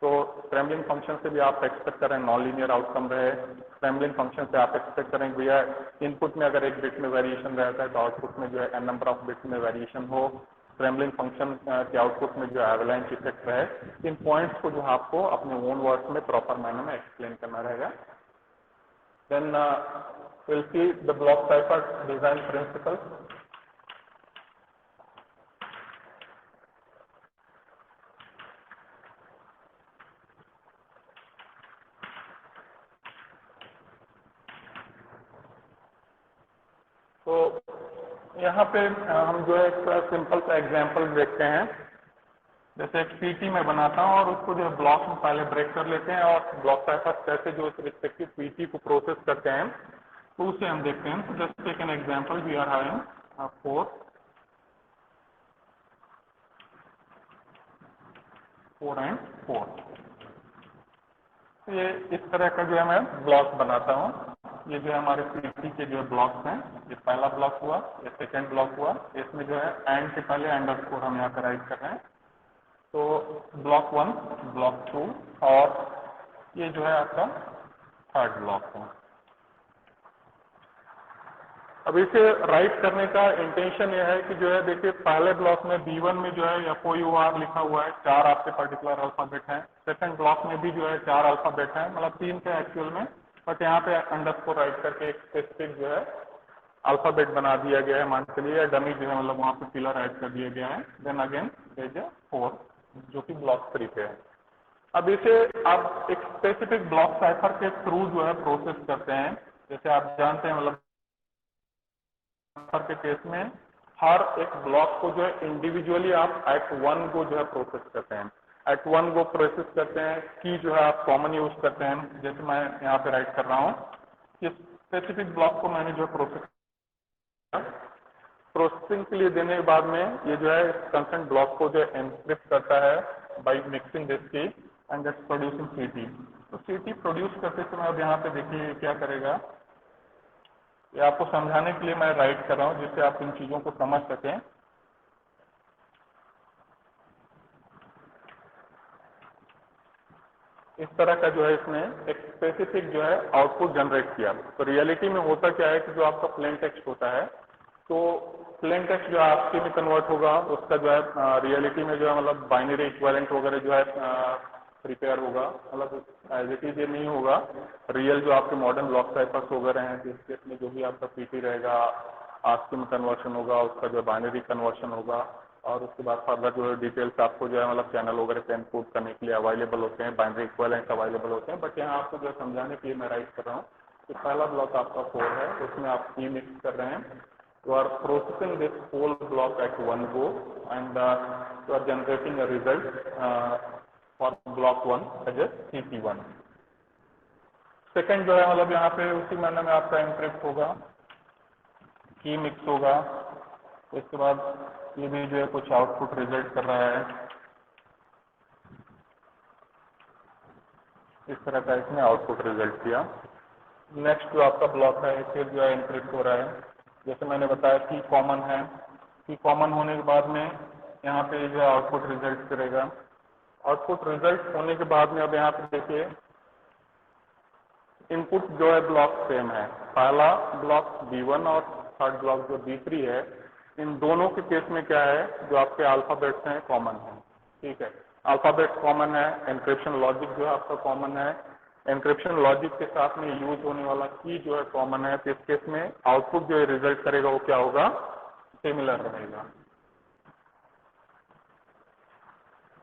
तो स्क्रैम्बलिंग फंक्शन से भी आप एक्सपेक्ट करें नॉन लीनियर आउटकम रहे। स्क्रैम्बलिंग फंक्शन से आप एक्सपेक्ट करें कि भैया इनपुट में अगर एक बिट में वेरिएशन रहता है तो आउटपुट में जो है n नंबर ऑफ बिट में वेरिएशन हो। स्क्रैम्बलिंग फंक्शन के आउटपुट में जो एवलांच इफेक्ट रहे। इन पॉइंट्स को जो आपको अपने ओन वर्ड्स में प्रॉपर मैनर में एक्सप्लेन करना रहेगा। Then will see the block cipher design principle. तो यहाँ पे हम जो है एक सिंपल सा एग्जांपल देखते हैं। जैसे एक पीटी में बनाता हूँ और उसको जो है ब्लॉक में पहले ब्रेक कर लेते हैं और ब्लॉक साइफर कैसे जो इस रिस्पेक्टिव पीटी को प्रोसेस करते हैं तो उसे हम देखते हैं। तो just take an example, we are having 4 and 4। ये इस तरह का जो है मैं ब्लॉक बनाता हूँ। ये जो है हमारे पीटी के जो ब्लॉक्स हैं, ये पहला ब्लॉक हुआ, ये सेकंड ब्लॉक हुआ। इसमें जो है एंड के पहले अंडरस्कोर हम यहाँ पर राइट कर रहे हैं। तो ब्लॉक 1, ब्लॉक 2 और ये जो है आपका थर्ड ब्लॉक है। अब इसे राइट करने का इंटेंशन ये है कि जो है देखिए पहले ब्लॉक में B1 में जो है FOUR लिखा हुआ है, 4 आपके पर्टिकुलर अल्फाबेट हैं। सेकंड ब्लॉक में भी जो है 4 अल्फाबेट हैं, मतलब 3 थे एक्चुअल में, बट यहाँ पे अंडरस्कोर राइट करके एक स्पेसिफिक जो है अल्फाबेट बना दिया गया है मान के लिए, डमी जो है मतलब वहाँ पे पिलर ऐड कर दिया गया है। देन अगेन इज 4 जो कि ब्लॉक 3 पे है। अब इसे आप एक स्पेसिफिक ब्लॉक साइफर के थ्रू जो है प्रोसेस करते हैं। जैसे आप जानते हैं मतलब के केस में हर एक ब्लॉक को जो है इंडिविजुअली आप एट वन गो जो है प्रोसेस करते हैं, एट वन गो प्रोसेस करते हैं। की जो है आप कॉमन यूज करते हैं, जैसे मैं यहाँ पे राइट कर रहा हूँ कि स्पेसिफिक ब्लॉक को मैंने जो प्रोसेसिंग के लिए देने के बाद में ये जो है कंसर्न ब्लॉक को जो है एनक्रिप्ट करता है बाई मिक्सिंग दिस की एंड दैट्स प्रोड्यूसिंग सीटी। तो सीटी प्रोड्यूस करते समय अब यहाँ पे देखिए क्या करेगा, ये आपको समझाने के लिए मैं राइट कर रहा हूँ जिससे आप इन चीजों को समझ सकें। इस तरह का जो है इसने एक स्पेसिफिक जो है आउटपुट जनरेट किया। तो रियलिटी में होता क्या है कि जो आपका प्लेन टेक्स्ट होता है, तो प्लेन टेक्स्ट जो आपके में कन्वर्ट होगा, उसका जो है रियलिटी में जो है मतलब बाइनरी इक्विवेलेंट वगैरह जो है प्रिपेयर होगा, मतलब एज इट इज ये नहीं होगा रियल जो आपके मॉडर्न ब्लॉक साइफर्स वगैरह हैं जिस केस में जो भी आपका पीटी रहेगा, आस्की में कन्वर्शन होगा, उसका जो बाइनरी कन्वर्शन होगा और उसके बाद फर्दर जो है डिटेल्स आपको जो है मतलब चैनल वगैरह पे इनपुट करने के लिए अवेलेबल होते हैं, बाइनरी इक्विवेलेंट अवेलेबल होते हैं। बट यहाँ आपको जो है समझाने के लिए मैं राइट कर रहा हूँ कि पहला ब्लॉक आपका 4 है, उसमें आप की मिक्स कर रहे हैं। You are processing this whole block at one go and you are generating a result for block 1 as a CP1। Second जो है मतलब यहाँ पे उसी मैनर में आपका एनक्रिप्ट होगा, की मिक्स होगा, इसके बाद ये भी जो है कुछ आउटपुट रिजल्ट कर रहा है। इस तरह का इसने आउटपुट रिजल्ट किया। नेक्स्ट जो आपका ब्लॉक है फिर जो है एनक्रिप्ट हो रहा है। जैसे मैंने बताया की कॉमन है, की कॉमन होने के बाद में यहाँ पे जो है आउटपुट रिजल्ट करेगा। आउटपुट रिजल्ट होने के बाद में अब यहाँ पे देखिए इनपुट जो है ब्लॉक सेम है, पहला ब्लॉक B1 और थर्ड ब्लॉक जो D3 है, इन दोनों के केस में क्या है, जो आपके अल्फाबेट्स हैं कॉमन है। ठीक है, अल्फाबेट कॉमन है, एनक्रिप्शन लॉजिक जो है आपका कॉमन है, एनक्रिप्शन लॉजिक के साथ में यूज होने वाला की जो है कॉमन है। तो इस केस में आउटपुट जो रिजल्ट करेगा वो क्या होगा, सिमिलर रहेगा।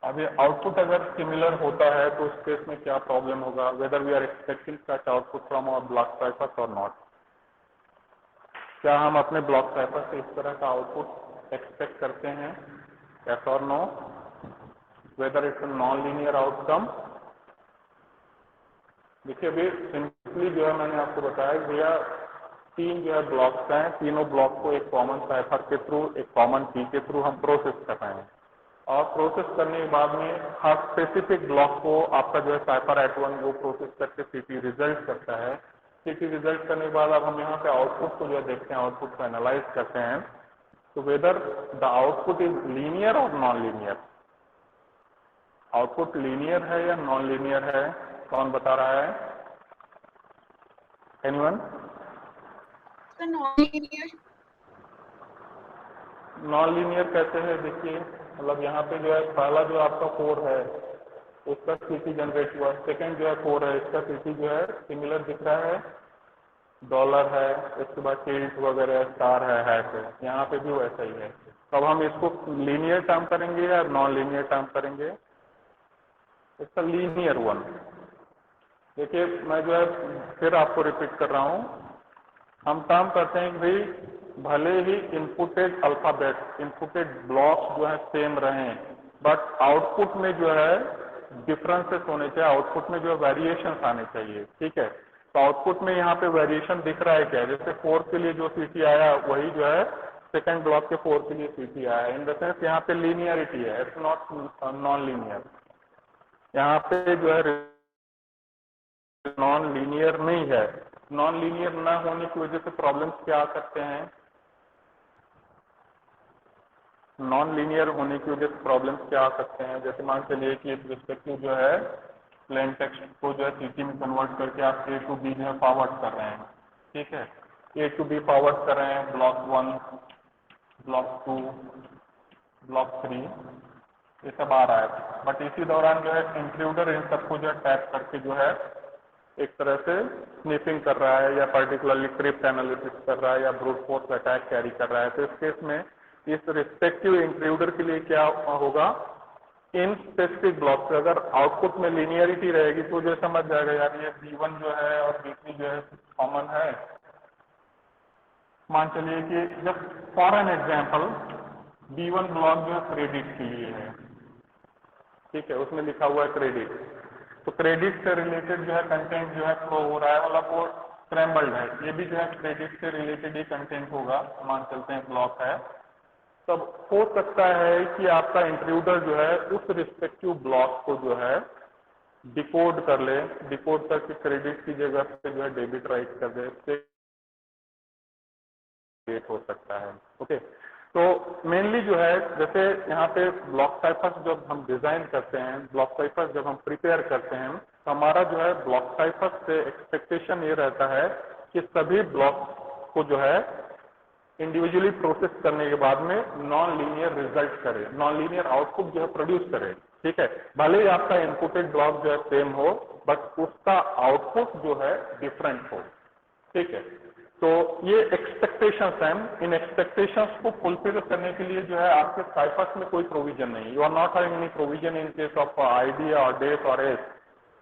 अब ये आउटपुट अगर सिमिलर होता है तो उस केस में क्या प्रॉब्लम होगा, whether we are expecting such output from our block cipher और नॉट। क्या हम अपने ब्लॉक साइफर से इस तरह का आउटपुट एक्सपेक्ट करते हैं, यस और no, whether it's a non linear outcome. देखिए अभी सिंपली जो है मैंने आपको बताया भैया 3 जो है ब्लॉक्स हैं, तीनों ब्लॉक को एक कॉमन साइफर के थ्रू, एक कॉमन की के थ्रू हम प्रोसेस कर रहे हैं, और प्रोसेस करने के बाद में हर स्पेसिफिक ब्लॉक को आपका जो है साइफर एट वन वो प्रोसेस करके सीटी रिजल्ट करता है। सीटी रिजल्ट करने के बाद अब हम यहाँ पे आउटपुट को जो है देखते हैं, आउटपुट को एनालाइज करते हैं, तो whether the output is linear और नॉन लीनियर। आउटपुट लीनियर है या नॉन लीनियर है, कौन बता रहा है, एनीवन? नॉन लीनियर कैसे है, देखिए मतलब यहाँ पे जो है पहला जो आपका 4 है उसका सीटी जनरेट हुआ, सेकंड जो है 4 है, इसका सीटी जो है सिमिलर दिख रहा है, डॉलर है, इसके बाद टिल्ट वगैरह स्टार है, हैश है, यहाँ पे भी वैसा ही है। तो अब हम इसको लीनियर टर्म करेंगे या नॉन लीनियर टर्म करेंगे, इसका लीनियर वन। देखिए मैं जो है फिर आपको रिपीट कर रहा हूँ, हम काम करते हैं कि भाई भले ही इनपुटेड अल्फाबेट, इनपुटेड ब्लॉक्स जो है सेम रहें, बट आउटपुट में जो है डिफरेंसेस होने चाहिए, आउटपुट में जो है वेरिएशंस आने चाहिए। ठीक है, तो आउटपुट में यहाँ पे वेरिएशन दिख रहा है क्या, जैसे 4 के लिए जो सीटी आया वही जो है सेकंड ब्लॉक के 4 के लिए सीटी आया, इन द सेंस यहाँ पे लीनियरिटी है, इट्स नॉट नॉन लीनियर। यहाँ पे जो है नॉन लीनियर नहीं है। नॉन लीनियर ना होने की वजह से प्रॉब्लम्स क्या आ सकते हैं, नॉन लीनियर होने की वजह से प्रॉब्लम्स क्या आ सकते हैं, जैसे मान चलिए कि रिस्पेक्टिव जो है प्लेन टेक्स्ट को जो है सीटी में कन्वर्ट करके आप A to B जो है फॉरवर्ड कर रहे हैं। ठीक है, A to B फॉरवर्ड कर रहे हैं, ब्लॉक 1, ब्लॉक 2, ब्लॉक 3 ये सब आ रहा है, बट इसी दौरान जो है इंट्रूडर इन सबको जो है टैप करके जो है एक तरह से स्निपिंग कर रहा है, या पर्टिकुलरली क्रिप्ट एनालिसिस कर रहा है, या ब्रूट फोर्स अटैक कैरी कर रहा है। तो इस केस में इस रिस्पेक्टिव इंट्रूडर के लिए क्या होगा, इन स्पेसिफिक ब्लॉक से अगर आउटपुट में लीनियरिटी रहेगी तो जो समझ जाएगा यार ये B1 जो है और B3 जो है कॉमन है। मान चलिए कि जब for an example B1 block जो है क्रेडिट के लिए है, ठीक है, उसमें लिखा हुआ है क्रेडिट, तो क्रेडिट से रिलेटेड जो है कंटेंट जो है फ्लो हो रहा है, मतलब वो स्क्रैम्बल्ड है, ये भी जो है क्रेडिट से रिलेटेड ही कंटेंट होगा, मान चलते हैं ब्लॉक है। तब हो सकता है कि आपका इंट्रूडर जो है उस रिस्पेक्टिव ब्लॉक को जो है डिकोड कर ले, डिकोड करके क्रेडिट की जगह पे जो है डेबिट राइट कर दे, हो सकता है। ओके, तो मेनली जो है जैसे यहाँ पे ब्लॉक साइफर्स जब हम डिजाइन करते हैं, ब्लॉक साइफर्स जब हम प्रिपेयर करते हैं, तो हमारा जो है ब्लॉक साइफर्स से एक्सपेक्टेशन ये रहता है कि सभी ब्लॉक को जो है इंडिविजुअली प्रोसेस करने के बाद में नॉन लीनियर रिजल्ट करे, नॉन लीनियर आउटपुट जो है प्रोड्यूस करे। ठीक है, भले ही आपका इनपुटेड ब्लॉक जो है सेम हो, बट उसका आउटपुट जो है डिफरेंट हो। ठीक है, तो ये एक्सपेक्टेशंस हैं, इन एक्सपेक्टेशंस को फुलफिल करने के लिए जो है आपके साइफर्स में कोई प्रोविजन नहीं, you are not having any provision in case of ID और डेट और एज।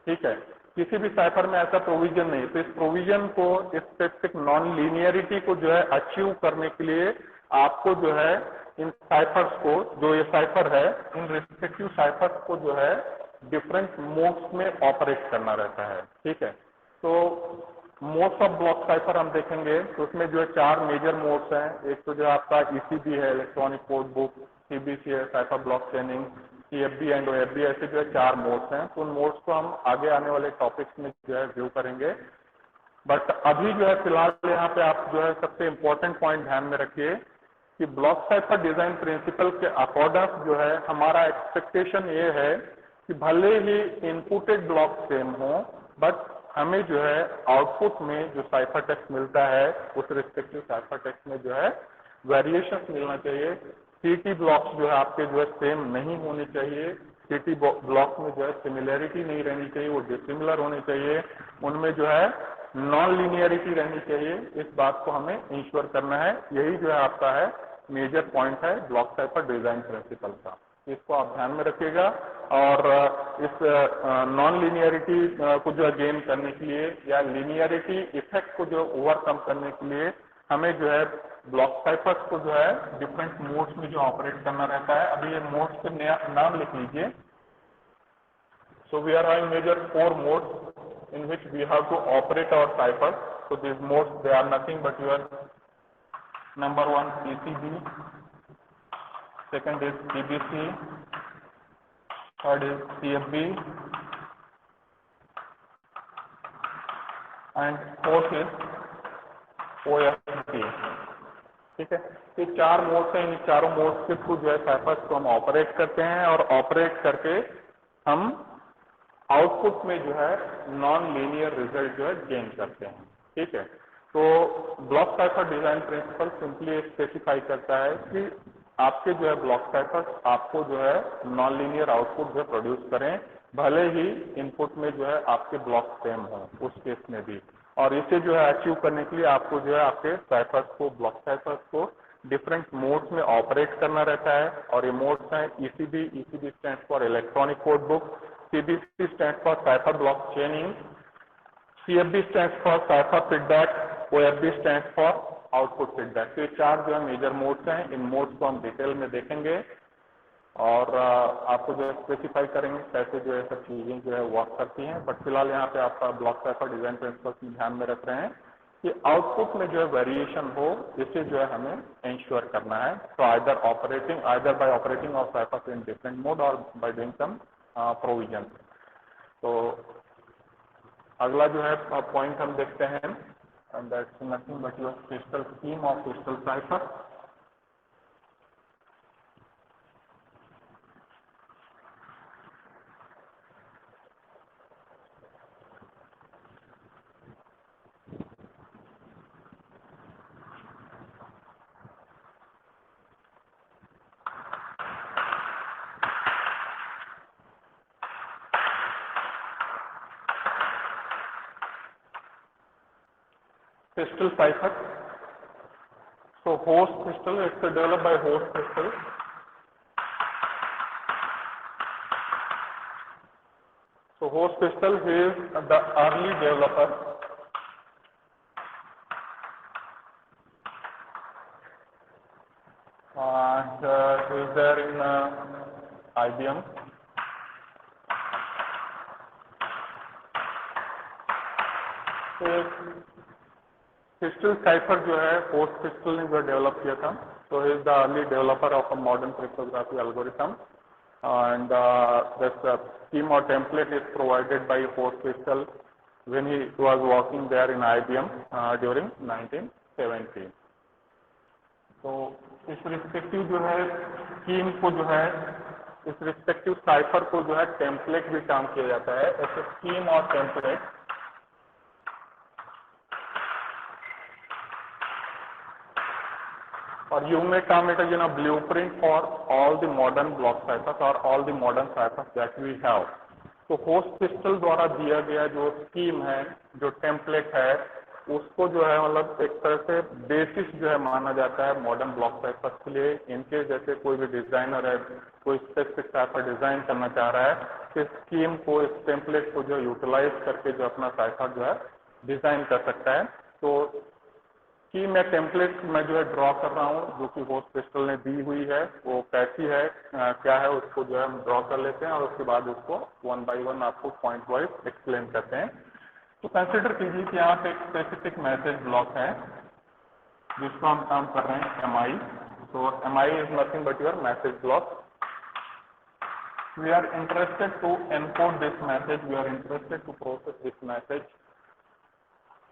ठीक है, किसी भी साइफर में ऐसा प्रोविजन नहीं, तो इस प्रोविजन को, इस स्पेसिफिक नॉन लीनियरिटी को जो है अचीव करने के लिए आपको जो है इन साइफर्स को, जो ये साइफर है, इन रिस्पेक्टिव साइफर्स को जो है डिफरेंट मोड्स में ऑपरेट करना रहता है। ठीक है, तो मोड्स ऑफ ब्लॉक साइफर हम देखेंगे तो उसमें जो है 4 मेजर मोड्स हैं। एक तो जो आपका ECB है, इलेक्ट्रॉनिक कोड बुक, CBC है, cipher block चेनिंग, CFB and OFB, ऐसे जो है 4 मोड्स हैं। तो उन मोड्स को हम आगे आने वाले टॉपिक्स में जो है व्यू करेंगे, बट अभी जो है फिलहाल यहाँ पे आप जो है सबसे इम्पोर्टेंट पॉइंट ध्यान में रखिए कि ब्लॉक साइफर डिजाइन प्रिंसिपल के अकॉर्डिंग जो है हमारा एक्सपेक्टेशन ये है कि भले ही इनपुटेड ब्लॉक सेम हो, बट हमें जो है आउटपुट में जो साइफर टेक्स्ट मिलता है उस रिस्पेक्टिव साइफर टेक्स्ट में जो है वेरिएशंस मिलना चाहिए। सीटी ब्लॉक्स जो है आपके जो है सेम नहीं होने चाहिए। सीटी ब्लॉक में जो है सिमिलैरिटी नहीं रहनी चाहिए, वो डिसिमिलर होने चाहिए। उनमें जो है नॉन लीनियरिटी रहनी चाहिए। इस बात को हमें इंश्योर करना है। यही जो है आपका है मेजर पॉइंट है ब्लॉक साइफर डिजाइन प्रिंसिपल का। इसको आप ध्यान में रखिएगा। और इस नॉन लीनियरिटी को जो है गेन करने के लिए या लीनियरिटी इफेक्ट को जो ओवरकम करने के लिए हमें जो है ब्लॉक साइफर्स को जो है डिफरेंट मोड्स में जो ऑपरेट करना रहता है। अभी ये मोड्स के नाम लिख लीजिए। So we are having major 4 modes in which we have to operate our ciphers. So these modes, they are nothing but your number 1 PCB, second is PBC, third is CFB, and fourth is OFP। ठीक है, ये 4 modes हैं। इन चारों modes के through जो है cyphers को हम ऑपरेट करते हैं और ऑपरेट करके हम आउटपुट में जो है नॉन लीनियर रिजल्ट जो है गेन करते हैं। ठीक है, तो block cipher design principle simply specify करता है कि आपके जो है ब्लॉक साइफर आपको जो है नॉन लीनियर आउटपुट जो है प्रोड्यूस करें, भले ही इनपुट में जो है आपके ब्लॉक सेम हो उस केस में भी। और इसे जो है अचीव करने के लिए आपको जो है आपके साइफर्स को, ब्लॉक साइफर्स को डिफरेंट मोड्स में ऑपरेट करना रहता है। और ये मोड्स हैं ECB. ECB stands for electronic code book, CBC stands for cipher block chaining, CFB stands for cipher feedback, OFB stands for output feedback। तो ये 4 जो है मेजर मोड्स हैं। इन मोड्स को हम डिटेल में देखेंगे और आपको जो है स्पेसिफाई करेंगे कैसे जो है सब चीजें जो है वर्क करती हैं। बट फिलहाल यहाँ पे आपका ब्लॉक साइफर डिजाइन प्रिंसिपल ध्यान में रख रहे हैं कि आउटपुट में जो है वेरिएशन हो, इसे जो है हमें इंश्योर करना है। तो either bye operating of cipher in different mode और बाय डूइंग सम प्रोविजन। तो अगला जो है पॉइंट हम देखते हैं, that's nothing but your crystal scheme of crystal cipher. Crystal cipher. So host crystal, it's developed by host crystal. So host crystal is the early developer. And is there in IBM. So Feistel cipher जो है Horst Feistel ने जो develop किया था। So is the early developer of a modern cryptography algorithm and this scheme or template is provided by Horst Feistel when he was working there in IBM during 1970। तो इस respective जो है scheme को जो है इस रिस्पेक्टिव साइफर को जो है टेम्पलेट भी काम किया जाता है। ऐसे scheme or template or you may term it as blueprint for all the modern block ciphers or all the modern ciphers that we have। तो होस्ट क्रिस्टल द्वारा दिया गया जो स्कीम है, जो टेम्पलेट है, उसको जो है मतलब एक तरह से बेसिस जो है माना जाता है मॉडर्न ब्लॉक साइफर्स के लिए। इनके जैसे कोई भी डिजाइनर है, कोई स्पेसिफिक साइफर डिजाइन करना चाह रहा है, इस स्कीम को, इस टेम्पलेट को जो यूटिलाइज करके जो अपना साइफर जो है डिजाइन कर सकता है। तो कि मैं टेम्पलेट मैं जो है ड्रॉ कर रहा हूँ जो कि होस्ट क्रिस्टल ने दी हुई है, वो कैसी है क्या है उसको जो है हम ड्रॉ कर लेते हैं और उसके बाद उसको 1 by 1 आपको पॉइंट वाइज एक्सप्लेन करते हैं। तो कंसिडर कीजिए कि यहाँ पे एक स्पेसिफिक मैसेज ब्लॉक है जिसको हम काम कर रहे हैं MI। तो MI is nothing but your message block. We are interested to encode this message, we are interested to process this message.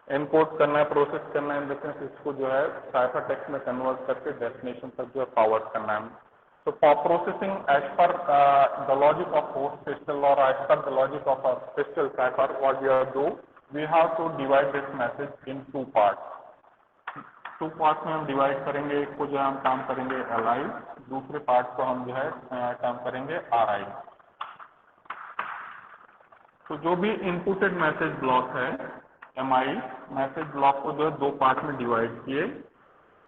Encode करना है, प्रोसेस करना है, इन द सेंस इसको जो है साइफर टेक्स्ट में कन्वर्ट करके डेस्टिनेशन तक जो है फॉरवर्ड करना है। तो for processing as per the logic of Horst Feistel or as per the logic of a Feistel cipher what we are do, we have to divide this message in two part. Two part में हम divide करेंगे, एक को जो है हम काम करेंगे li, दूसरे पार्ट को हम जो है काम करेंगे ri। तो जो भी इनपुटेड मैसेज ब्लॉक है mi, मैसेज ब्लॉक को जो है दो पार्ट में डिवाइड किए।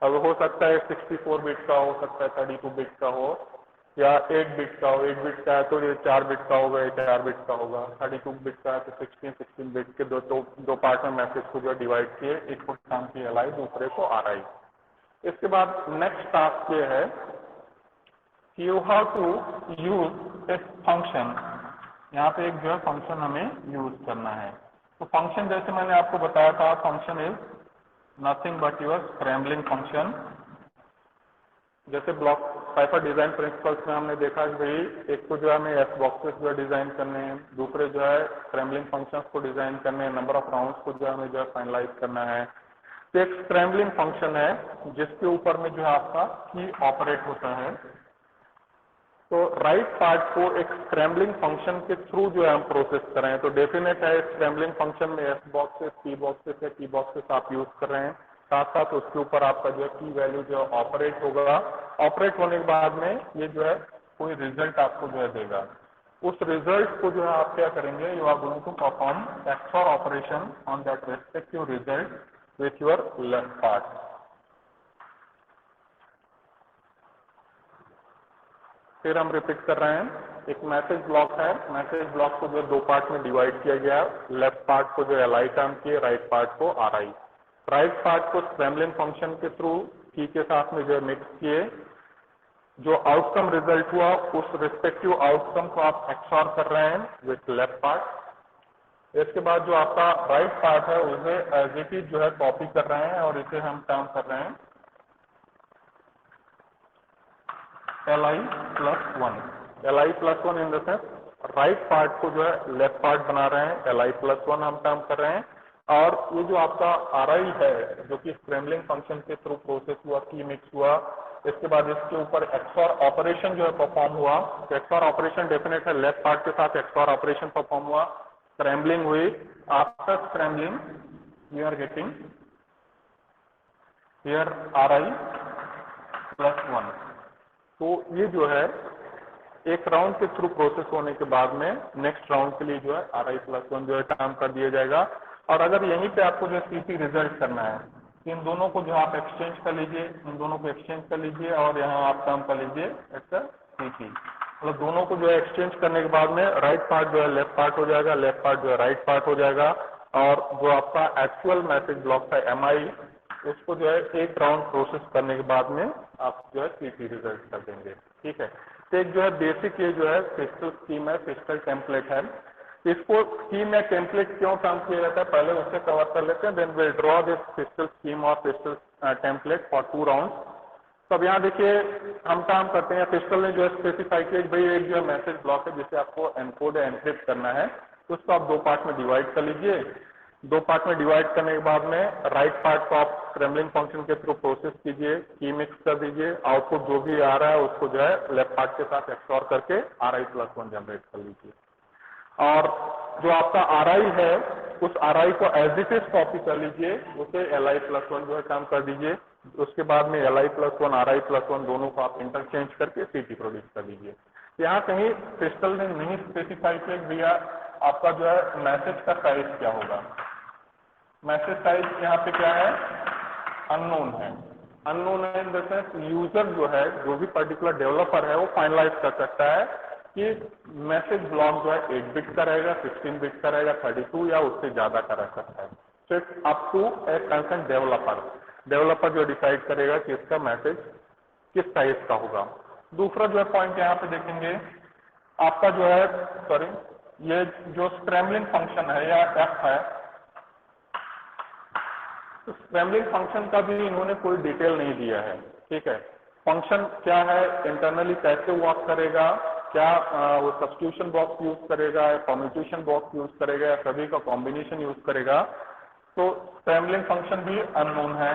अब हो सकता है 64 बिट का, हो सकता है 32 बिट का हो, या 8 बिट का हो। 8 बिट का है तो ये 4 बिट का होगा, ये 4 बिट का होगा। 32 बिट का है तो 16 बिट के दो पार्ट में मैसेज को जो डिवाइड किए, एक को काम किया li, दूसरे को ri। इसके बाद नेक्स्ट टास्क ये है कि you have to use a function. यहाँ पे एक जो है फंक्शन हमें यूज करना है। तो फंक्शन जैसे मैंने आपको बताया था, function is nothing but your scrambling function. जैसे ब्लॉक साइफर डिजाइन प्रिंसिपल्स में हमने देखा कि भाई एक को जो है हमें एस बॉक्सेस जो है डिजाइन करने हैं, दूसरे जो है स्क्रैम्बलिंग फंक्शंस को डिजाइन करने हैं, नंबर ऑफ राउंड्स को जो है हमें जो है फाइनलाइज करना है। तो एक स्क्रैम्बलिंग फंक्शन है जिसके ऊपर में जो है आपका की ऑपरेट होता है। तो राइट पार्ट को एक स्क्रैम्बलिंग फंक्शन के थ्रू जो है हम प्रोसेस कर रहे हैं। तो डेफिनेट है स्क्रैम्बलिंग फंक्शन में एस बॉक्सेस, की बॉक्सेस या की बॉक्सेस आप यूज कर रहे हैं, साथ साथ उसके ऊपर आपका जो है की वैल्यू जो है ऑपरेट होगा। ऑपरेट होने के बाद में ये जो है कोई रिजल्ट आपको जो है देगा। उस रिजल्ट को जो है आप क्या करेंगे, you are going to perform XOR operation on that respective result with your left part. फिर हम रिपीट कर रहे हैं। एक मैसेज ब्लॉक है, मैसेज ब्लॉक को जो है दो पार्ट में डिवाइड किया गया। लेफ्ट पार्ट को जो है li काम किए, राइट पार्ट को ri। राइट पार्ट को स्क्रैम्बलिंग फंक्शन के थ्रू की के साथ में जो है मिक्स किए। जो आउटकम रिजल्ट हुआ उस रिस्पेक्टिव आउटकम को आप एक्सऑर कर रहे हैं विथ लेफ्ट पार्ट। इसके बाद जो आपका राइट पार्ट है उसे एज इट इज जो है कॉपी कर रहे हैं और इसे हम काम कर रहे हैं li+1 in the sense right part को जो है लेफ्ट पार्ट बना रहे हैं, li+1 हम काम कर रहे हैं। और ये जो आपका ri है जो कि स्क्रैम्बलिंग फंक्शन के थ्रू प्रोसेस हुआ, की मिक्स हुआ, इसके बाद इसके ऊपर एक्सऑर ऑपरेशन जो है परफॉर्म हुआ। तो एक्सऑर ऑपरेशन डेफिनेट है, लेफ्ट पार्ट के साथ एक्सऑर ऑपरेशन परफॉर्म हुआ, स्क्रैम्बलिंग हुई। After scrambling we are getting here ri+1। तो ये जो है एक राउंड के थ्रू प्रोसेस होने के बाद में नेक्स्ट राउंड के लिए जो है ri+1 जो है काम कर दिया जाएगा। और अगर यहीं पे आपको जो सीपी रिजल्ट करना है, इन दोनों को जो आप एक्सचेंज कर लीजिए, इन दोनों को एक्सचेंज कर लीजिए और यहाँ आप काम कर लीजिए इट्स सीपी। मतलब दोनों को जो है एक्सचेंज करने के बाद में राइट पार्ट जो है लेफ्ट पार्ट हो जाएगा, लेफ्ट पार्ट जो है राइट पार्ट हो जाएगा। और जो आपका एक्चुअल मैसेज ब्लॉक था mi, उसको जो है एक राउंड प्रोसेस करने के बाद में आप जो है सीपी रिजल्ट कर देंगे। ठीक है। तो एक जो है बेसिक ये जो है फिस्टल स्कीम है, फिस्टल टेम्पलेट है। इसको स्कीम या टेम्पलेट क्यों काम किया जाता है पहले उससे कवर कर लेते हैं, then will draw this Feistel scheme or Feistel template for 2 rounds. तो अब यहाँ देखिए हम काम करते हैं, फिस्टल ने जो है स्पेसिफाई किया भाई एक जो है मैसेज ब्लॉक है जिसे आपको एनकोड या एनक्रिप्ट करना है, तो उसको आप दो पार्ट में डिवाइड कर लीजिए। दो पार्ट में डिवाइड करने के बाद में राइट पार्ट को आप स्क्रैम्बलिंग फंक्शन के थ्रू प्रोसेस कीजिए, की मिक्स कर दीजिए, आउटपुट जो भी आ रहा है उसको जो है लेफ्ट पार्ट के साथ एक्सऑर करके ri+1 जनरेट कर लीजिए। और जो आपका ri है उस ri को एज इट इज कॉपी कर लीजिए, उसे li+1 जो है काम कर दीजिए। उसके बाद में li+1 ri+1 दोनों को आप इंटरचेंज करके सीपी प्रोड्यूस कर लीजिए। यहाँ कहीं क्रिस्टल ने नहीं स्पेसिफाई किया भैया आपका जो है मैसेज का साइज क्या होगा। मैसेज साइज यहाँ पे क्या है, अननोन है। अननोन है इन द सेंस यूजर जो है, जो भी पर्टिकुलर डेवलपर है वो फाइनलाइज कर सकता है कि मैसेज ब्लॉक जो है 8 बिट का रहेगा, 16 बिट का रहेगा, 32 या उससे ज्यादा का रह सकता है। So it's up to a concern developer जो डिसाइड करेगा कि इसका मैसेज किस साइज का होगा। दूसरा जो है पॉइंट यहाँ पे देखेंगे आपका जो है ये जो स्क्रैम्बलिंग फंक्शन है या एफ है, तो स्क्रैम्बलिंग फंक्शन का भी इन्होंने कोई डिटेल नहीं दिया है। ठीक है, फंक्शन क्या है, इंटरनली कैसे वर्क करेगा, क्या वो सब्स्टिट्यूशन बॉक्स यूज करेगा या परम्यूटेशन बॉक्स यूज करेगा या सभी का कॉम्बिनेशन यूज करेगा, तो स्क्रैम्बलिंग फंक्शन भी अननोन है।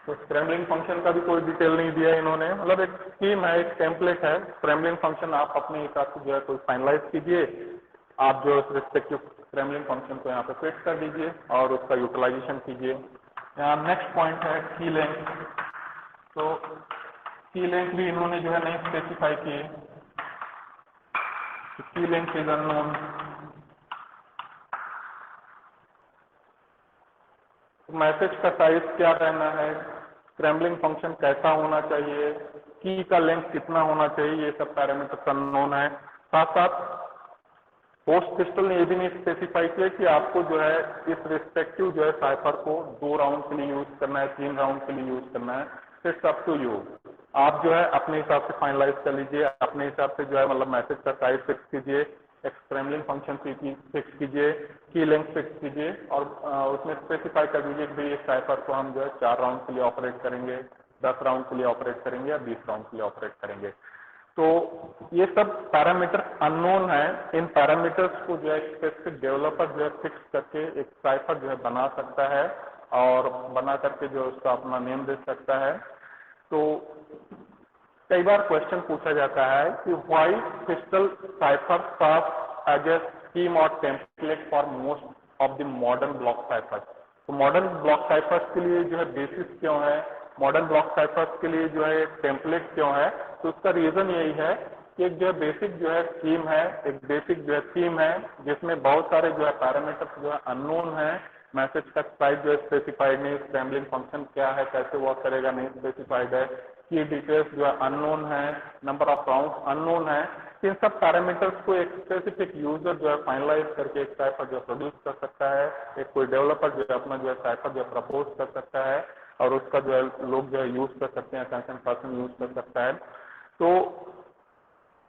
तो स्क्रैम्बलिंग फंक्शन का भी कोई डिटेल नहीं दिया है इन्होंने, मतलब एक स्कीम है, एक टेम्पलेट है। स्क्रैम्बलिंग फंक्शन आप अपने हिसाब से जो है कोई फाइनलाइज कीजिए, आप जो रिस्पेक्टिव स्क्रैम्बलिंग फंक्शन को यहाँ पे फिट कर दीजिए और उसका यूटिलाइजेशन कीजिए। यहाँ नेक्स्ट पॉइंट है की लेंथ। तो की लेंथ भी इन्होंने जो है नहीं स्पेसिफाई की है, की लेंथ इज अननोन। मैसेज का साइज क्या रहना है, स्क्रैम्बलिंग फंक्शन कैसा होना चाहिए, की का लेंथ कितना होना चाहिए, ये सब पैरामीटर अननोन है। साथ साथ होस्ट पिस्टल ने ये भी नहीं स्पेसिफाई किया कि आपको जो है इस रिस्पेक्टिव जो है साइफर को 2 राउंड के लिए यूज करना है, 3 राउंड के लिए यूज करना है। इट्स अप टू यू, आप जो है अपने हिसाब से फाइनलाइज कर लीजिए, अपने हिसाब से जो है मतलब मैसेज का साइज फिक्स कीजिए, स्क्रैम्बलिंग फंक्शन फिक्स कीजिए, की लेंथ फिक्स कीजिए और उसमें स्पेसिफाई कर दीजिए कि इस साइफर को हम जो है 4 राउंड के लिए ऑपरेट करेंगे, 10 राउंड के लिए ऑपरेट करेंगे या 20 राउंड के लिए ऑपरेट करेंगे। तो ये सब पैरामीटर अननोन है। इन पैरामीटर्स को जो है स्पेसिफिक डेवलपर जो है फिक्स करके एक साइफर जो है बना सकता है और बना करके जो उसका अपना नेम दे सकता है। तो कई बार क्वेश्चन पूछा जाता है कि why Feistel cipher serve as a scheme or template for most of the modern block ciphers. तो मॉडर्न ब्लॉक साइफर्स के लिए जो है बेसिस क्यों है, मॉडर्न ब्लॉक साइफर्स के लिए जो है टेम्पलेट क्यों है, तो उसका रीजन यही है कि एक जो है बेसिक जो है स्कीम है, एक बेसिक जो है थीम है जिसमें बहुत सारे जो है पैरामीटर्स जो है अननोन है, मैसेज का साइज जो है स्पेसिफाइड नहीं, स्क्रैम्बलिंग फंक्शन क्या है, कैसे वर्क करेगा नहीं स्पेसिफाइड है, की डिटेल्स जो है अननोन है, नंबर ऑफ राउंड अननोन है। इन सब पैरामीटर्स को एक स्पेसिफिक यूजर जो है फाइनलाइज करके एक साइफर जो है प्रोड्यूस कर सकता है, एक कोई डेवलपर जो है अपना जो है साइफर जो है प्रपोज कर सकता है और उसका जो है लोग जो है यूज कर सकते हैं, कंसर्न पर्सन यूज कर सकता है। तो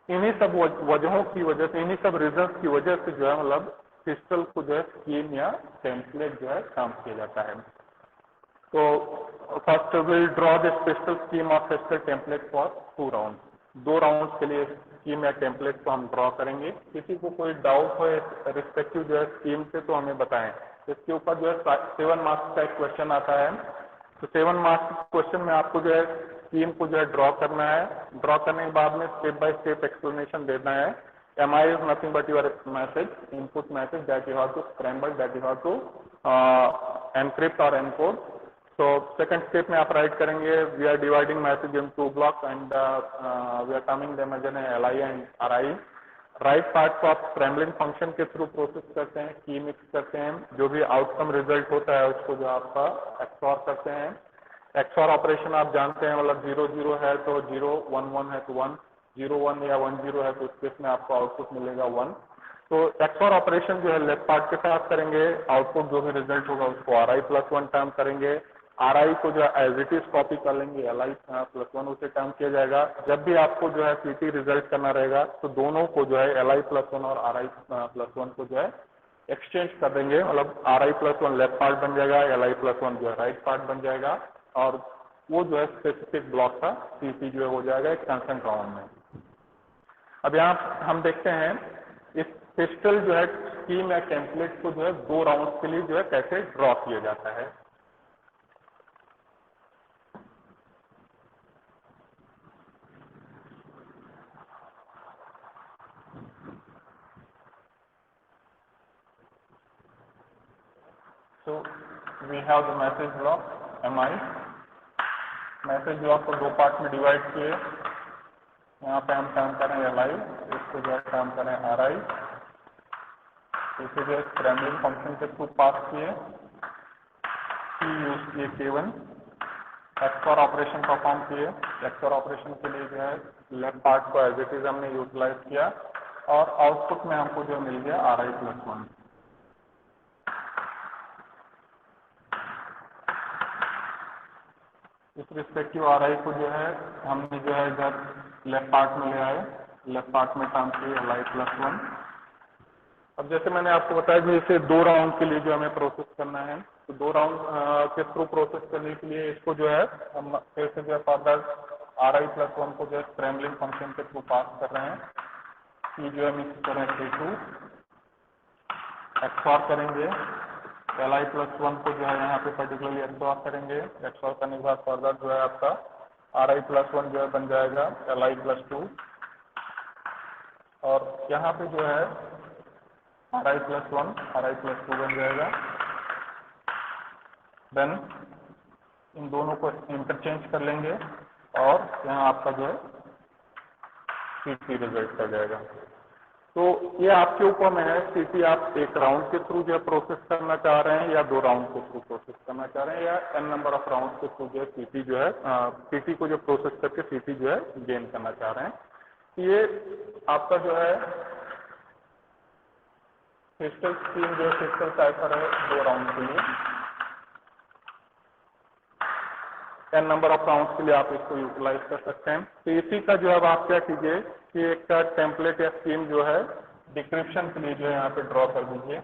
इन्हीं सब वजहों की वजह से, इन्हीं सब रीजंस की वजह से जो है मतलब पिस्टल को जो है स्कीम या टेम्पलेट जो है काम किया जाता है। तो first will draw this Feistel scheme or Feistel template for 2 round. 2 round के लिए स्कीम या टेम्पलेट को हम ड्रॉ करेंगे। किसी को कोई डाउट हो रिस्पेक्टिव जो है स्कीम से तो हमें बताएं। इसके ऊपर जो है 7 मार्क्स का एक क्वेश्चन आता है। तो 7 मार्क्स क्वेश्चन में आपको जो है स्कीम को जो है ड्रॉ करना है। ड्रॉ करने के बाद में स्टेप बाय स्टेप एक्सप्लेनेशन देना है। MI is nothing but your message, input message that you have to scramble, that you have to encrypt or encode. So second step में आप write करेंगे, we are dividing message in 2 blocks and we are terming them as an LI and RI. Right part को आप scrambling function के through process करते हैं, की mix करते हैं, जो भी आउटकम रिजल्ट होता है उसको जो आपका एक्सऑर करते हैं। एक्सऑर ऑपरेशन आप जानते हैं, मतलब 0 0 है तो 0, 1 1 है तो 1, 0 1 या 1 0 है तो उस केस में आपको आउटपुट मिलेगा 1। तो एक्सऑर ऑपरेशन जो है लेफ्ट पार्ट के साथ करेंगे, आउटपुट जो भी रिजल्ट होगा उसको RI+1 टर्म करेंगे। RI को जो है एज इट इज कॉपी कर लेंगे, LI+1 उसे टर्म किया जाएगा। जब भी आपको जो है PT रिजल्ट करना रहेगा तो दोनों को जो है LI+1 और RI+1 को जो है एक्सचेंज कर देंगे, मतलब RI+1 लेफ्ट पार्ट बन जाएगा, LI+1 जो है राइट पार्ट बन जाएगा और वो जो है स्पेसिफिक ब्लॉक का CP जो है हो जाएगा एक कंसेंट राउंड में। अब यहाँ हम देखते हैं इस पिस्टल जो है स्कीम या टेम्पलेट को जो है 2 राउंड के लिए जो है कैसे ड्रॉ किया जाता है। So we have the message block MI, message block को 2 पार्ट में डिवाइड किए। यहाँ पे हम काम करें LI, इसको जो है काम करें RI, इसे जो है स्क्रैम्बलिंग फंक्शन के थ्रू पास किए, की यूज किए K1, एक्सऑर ऑपरेशन परफॉर्म किए। एक्सऑर ऑपरेशन के लिए जो है लेफ्ट पार्ट को एज इट इज हमने यूटिलाइज किया और आउटपुट में हमको जो मिल गया RI+1। इस रिस्पेक्टिव RI को जो है हमने जो है इधर लेफ्ट पार्ट में ले आए, लेफ्ट पार्ट में काम किए LI+1। अब जैसे मैंने आपको बताया कि इसे 2 राउंड के लिए जो हमें प्रोसेस करना है, तो 2 राउंड के थ्रू प्रोसेस करने के लिए इसको जो है हम फिर से जो है फर्दर RI+1 को जो है स्क्रैम्बलिंग फंक्शन के थ्रू पास कर रहे हैं। कि जो है मिक्स करें K2, एक्सऑर करेंगे, Li+1 को जो है यहाँ पे पर्टिकुलरली XOR करेंगे। XOR करने के बाद फर्दर जो है आपका Ri+1 जो है बन जाएगा Li+2, और यहाँ पे जो है Ri+1 Ri+2 बन जाएगा। देन इन दोनों को इंटरचेंज कर लेंगे और यहाँ आपका जो है CT रिजल्ट आ जाएगा। तो ये आपके ऊपर में है, CT आप एक राउंड के थ्रू जो है प्रोसेस करना चाह रहे हैं या 2 राउंड के थ्रू प्रोसेस करना चाह रहे हैं या n नंबर ऑफ राउंड के थ्रू जो है CT जो है CT को जो प्रोसेस करके CT जो है गेन करना चाह रहे हैं। ये आपका जो है क्रिस्टल स्कीम जो है क्रिस्टल साइफर है 2 राउंड के लिए, n नंबर ऑफ राउंड के लिए आप इसको यूटिलाइज कर सकते हैं। तो इसी का जो है आप क्या कीजिए कि एक टेम्पलेट या स्कीम जो है डिक्रिप्शन के लिए जो है यहाँ पे ड्रॉ कर दीजिए।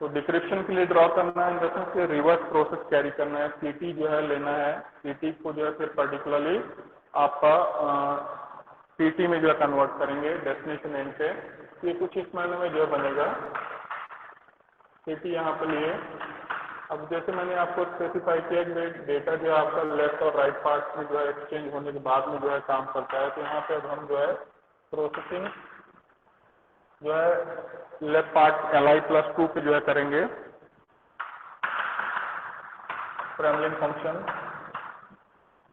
तो डिक्रिप्शन के लिए ड्रॉ करना है, जैसे रिवर्स प्रोसेस कैरी करना है। CT जो है लेना है, CT को जो है फिर पर्टिकुलरली आपका CT में जो है कन्वर्ट करेंगे डेस्टिनेशन एंड पे। ये कुछ इस महीने में जो है बनेगा। CT यहाँ पे लिए, अब जैसे मैंने आपको स्पेसिफाई किया कि डेटा जो है आपका लेफ्ट और राइट पार्ट में जो है एक्सचेंज होने के बाद में जो है काम करता है। तो यहाँ पे अब हम जो है प्रोसेसिंग जो है लेफ्ट पार्ट Li+2 पे जो है करेंगे। स्क्रैम्बलिंग फंक्शन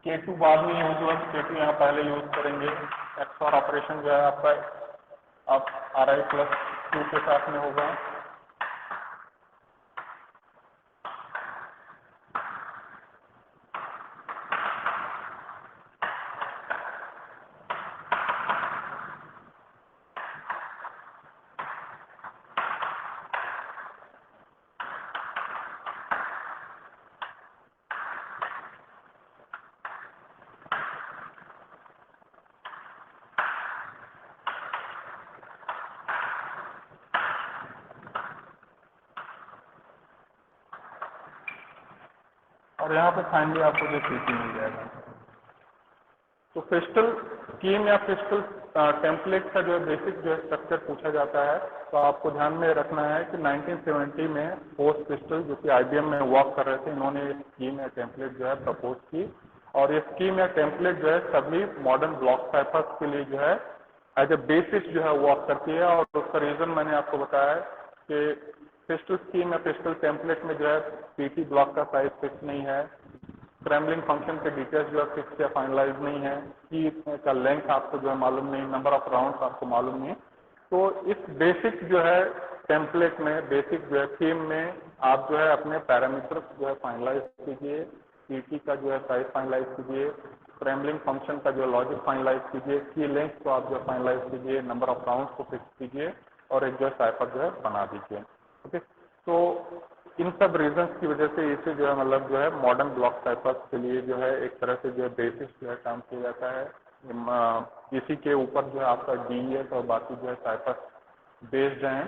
K2 बाद में यूज हुआ, K2 यहाँ पहले यूज करेंगे। XOR ऑपरेशन जो है आपका अब Ri+2 के साथ में होगा। और यहाँ पे फाइनली आपको जो CT मिल जाएगा। तो क्रिस्टल स्कीम या क्रिस्टल टेम्पलेट का जो बेसिक जो स्ट्रक्चर पूछा जाता है, तो आपको ध्यान में रखना है कि 1970 में पोस्ट क्रिस्टल जो कि IBM में वर्क कर रहे थे, इन्होंने ये स्कीम या टेम्पलेट जो है प्रपोज की। और ये स्कीम या टेम्पलेट जो है सभी मॉडर्न ब्लॉक साइफर्स के लिए जो है एज ए बेसिस जो है वर्क करती है। और उसका रीजन मैंने आपको बताया कि क्रिस्टल स्कीम या क्रिस्टल टेम्पलेट में जो है CT ब्लॉक का साइज फिक्स नहीं है, स्क्रैम्बलिंग फंक्शन के डिटेल्स जो है फिक्स या फाइनलाइज नहीं है, की का लेंथ आपको जो है मालूम नहीं, नंबर ऑफ राउंड्स आपको मालूम नहीं। तो इस बेसिक जो है टेम्पलेट में, बेसिक जो है थीम में आप जो है अपने पैरामीटर्स जो है फाइनलाइज कीजिए, CT का जो है साइज फाइनलाइज कीजिए, स्क्रैम्बलिंग फंक्शन का जो लॉजिक फाइनलाइज कीजिए, की लेंथ को आप जो है फाइनलाइज कीजिए, नंबर ऑफ राउंड्स को फिक्स कीजिए और एक जो है साइफर जो है बना दीजिए। ओके, तो इन सब रीजंस की वजह से इसे जो है मतलब जो है मॉडर्न ब्लॉक साइफर्स के लिए जो है एक तरह से जो है बेसिस जो है काम किया जाता है। इसी के ऊपर जो है आपका DES और बाकी जो है साइफर्स बेस्ड हैं,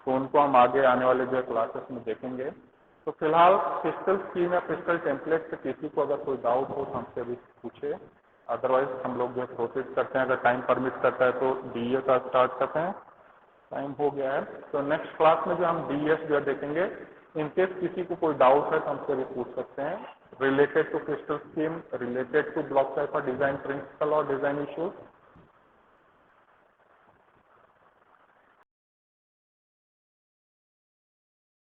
तो उनको हम आगे आने वाले जो है क्लासेस में देखेंगे। तो फिलहाल क्रिस्टल स्कीम या क्रिस्टल टेम्पलेट से किसी को अगर कोई डाउट हो तो हमसे भी पूछे, अदरवाइज हम लोग जो है प्रोसीड करते हैं। अगर टाइम परमिट करता है तो DES का स्टार्ट करते हैं। टाइम हो गया है, तो नेक्स्ट क्लास में जो हम DES जो है देखेंगे। इनकेस किसी को कोई डाउट है तो हमसे भी पूछ सकते हैं related to crystal scheme, related to block cipher design principle और डिजाइन इश्यूज,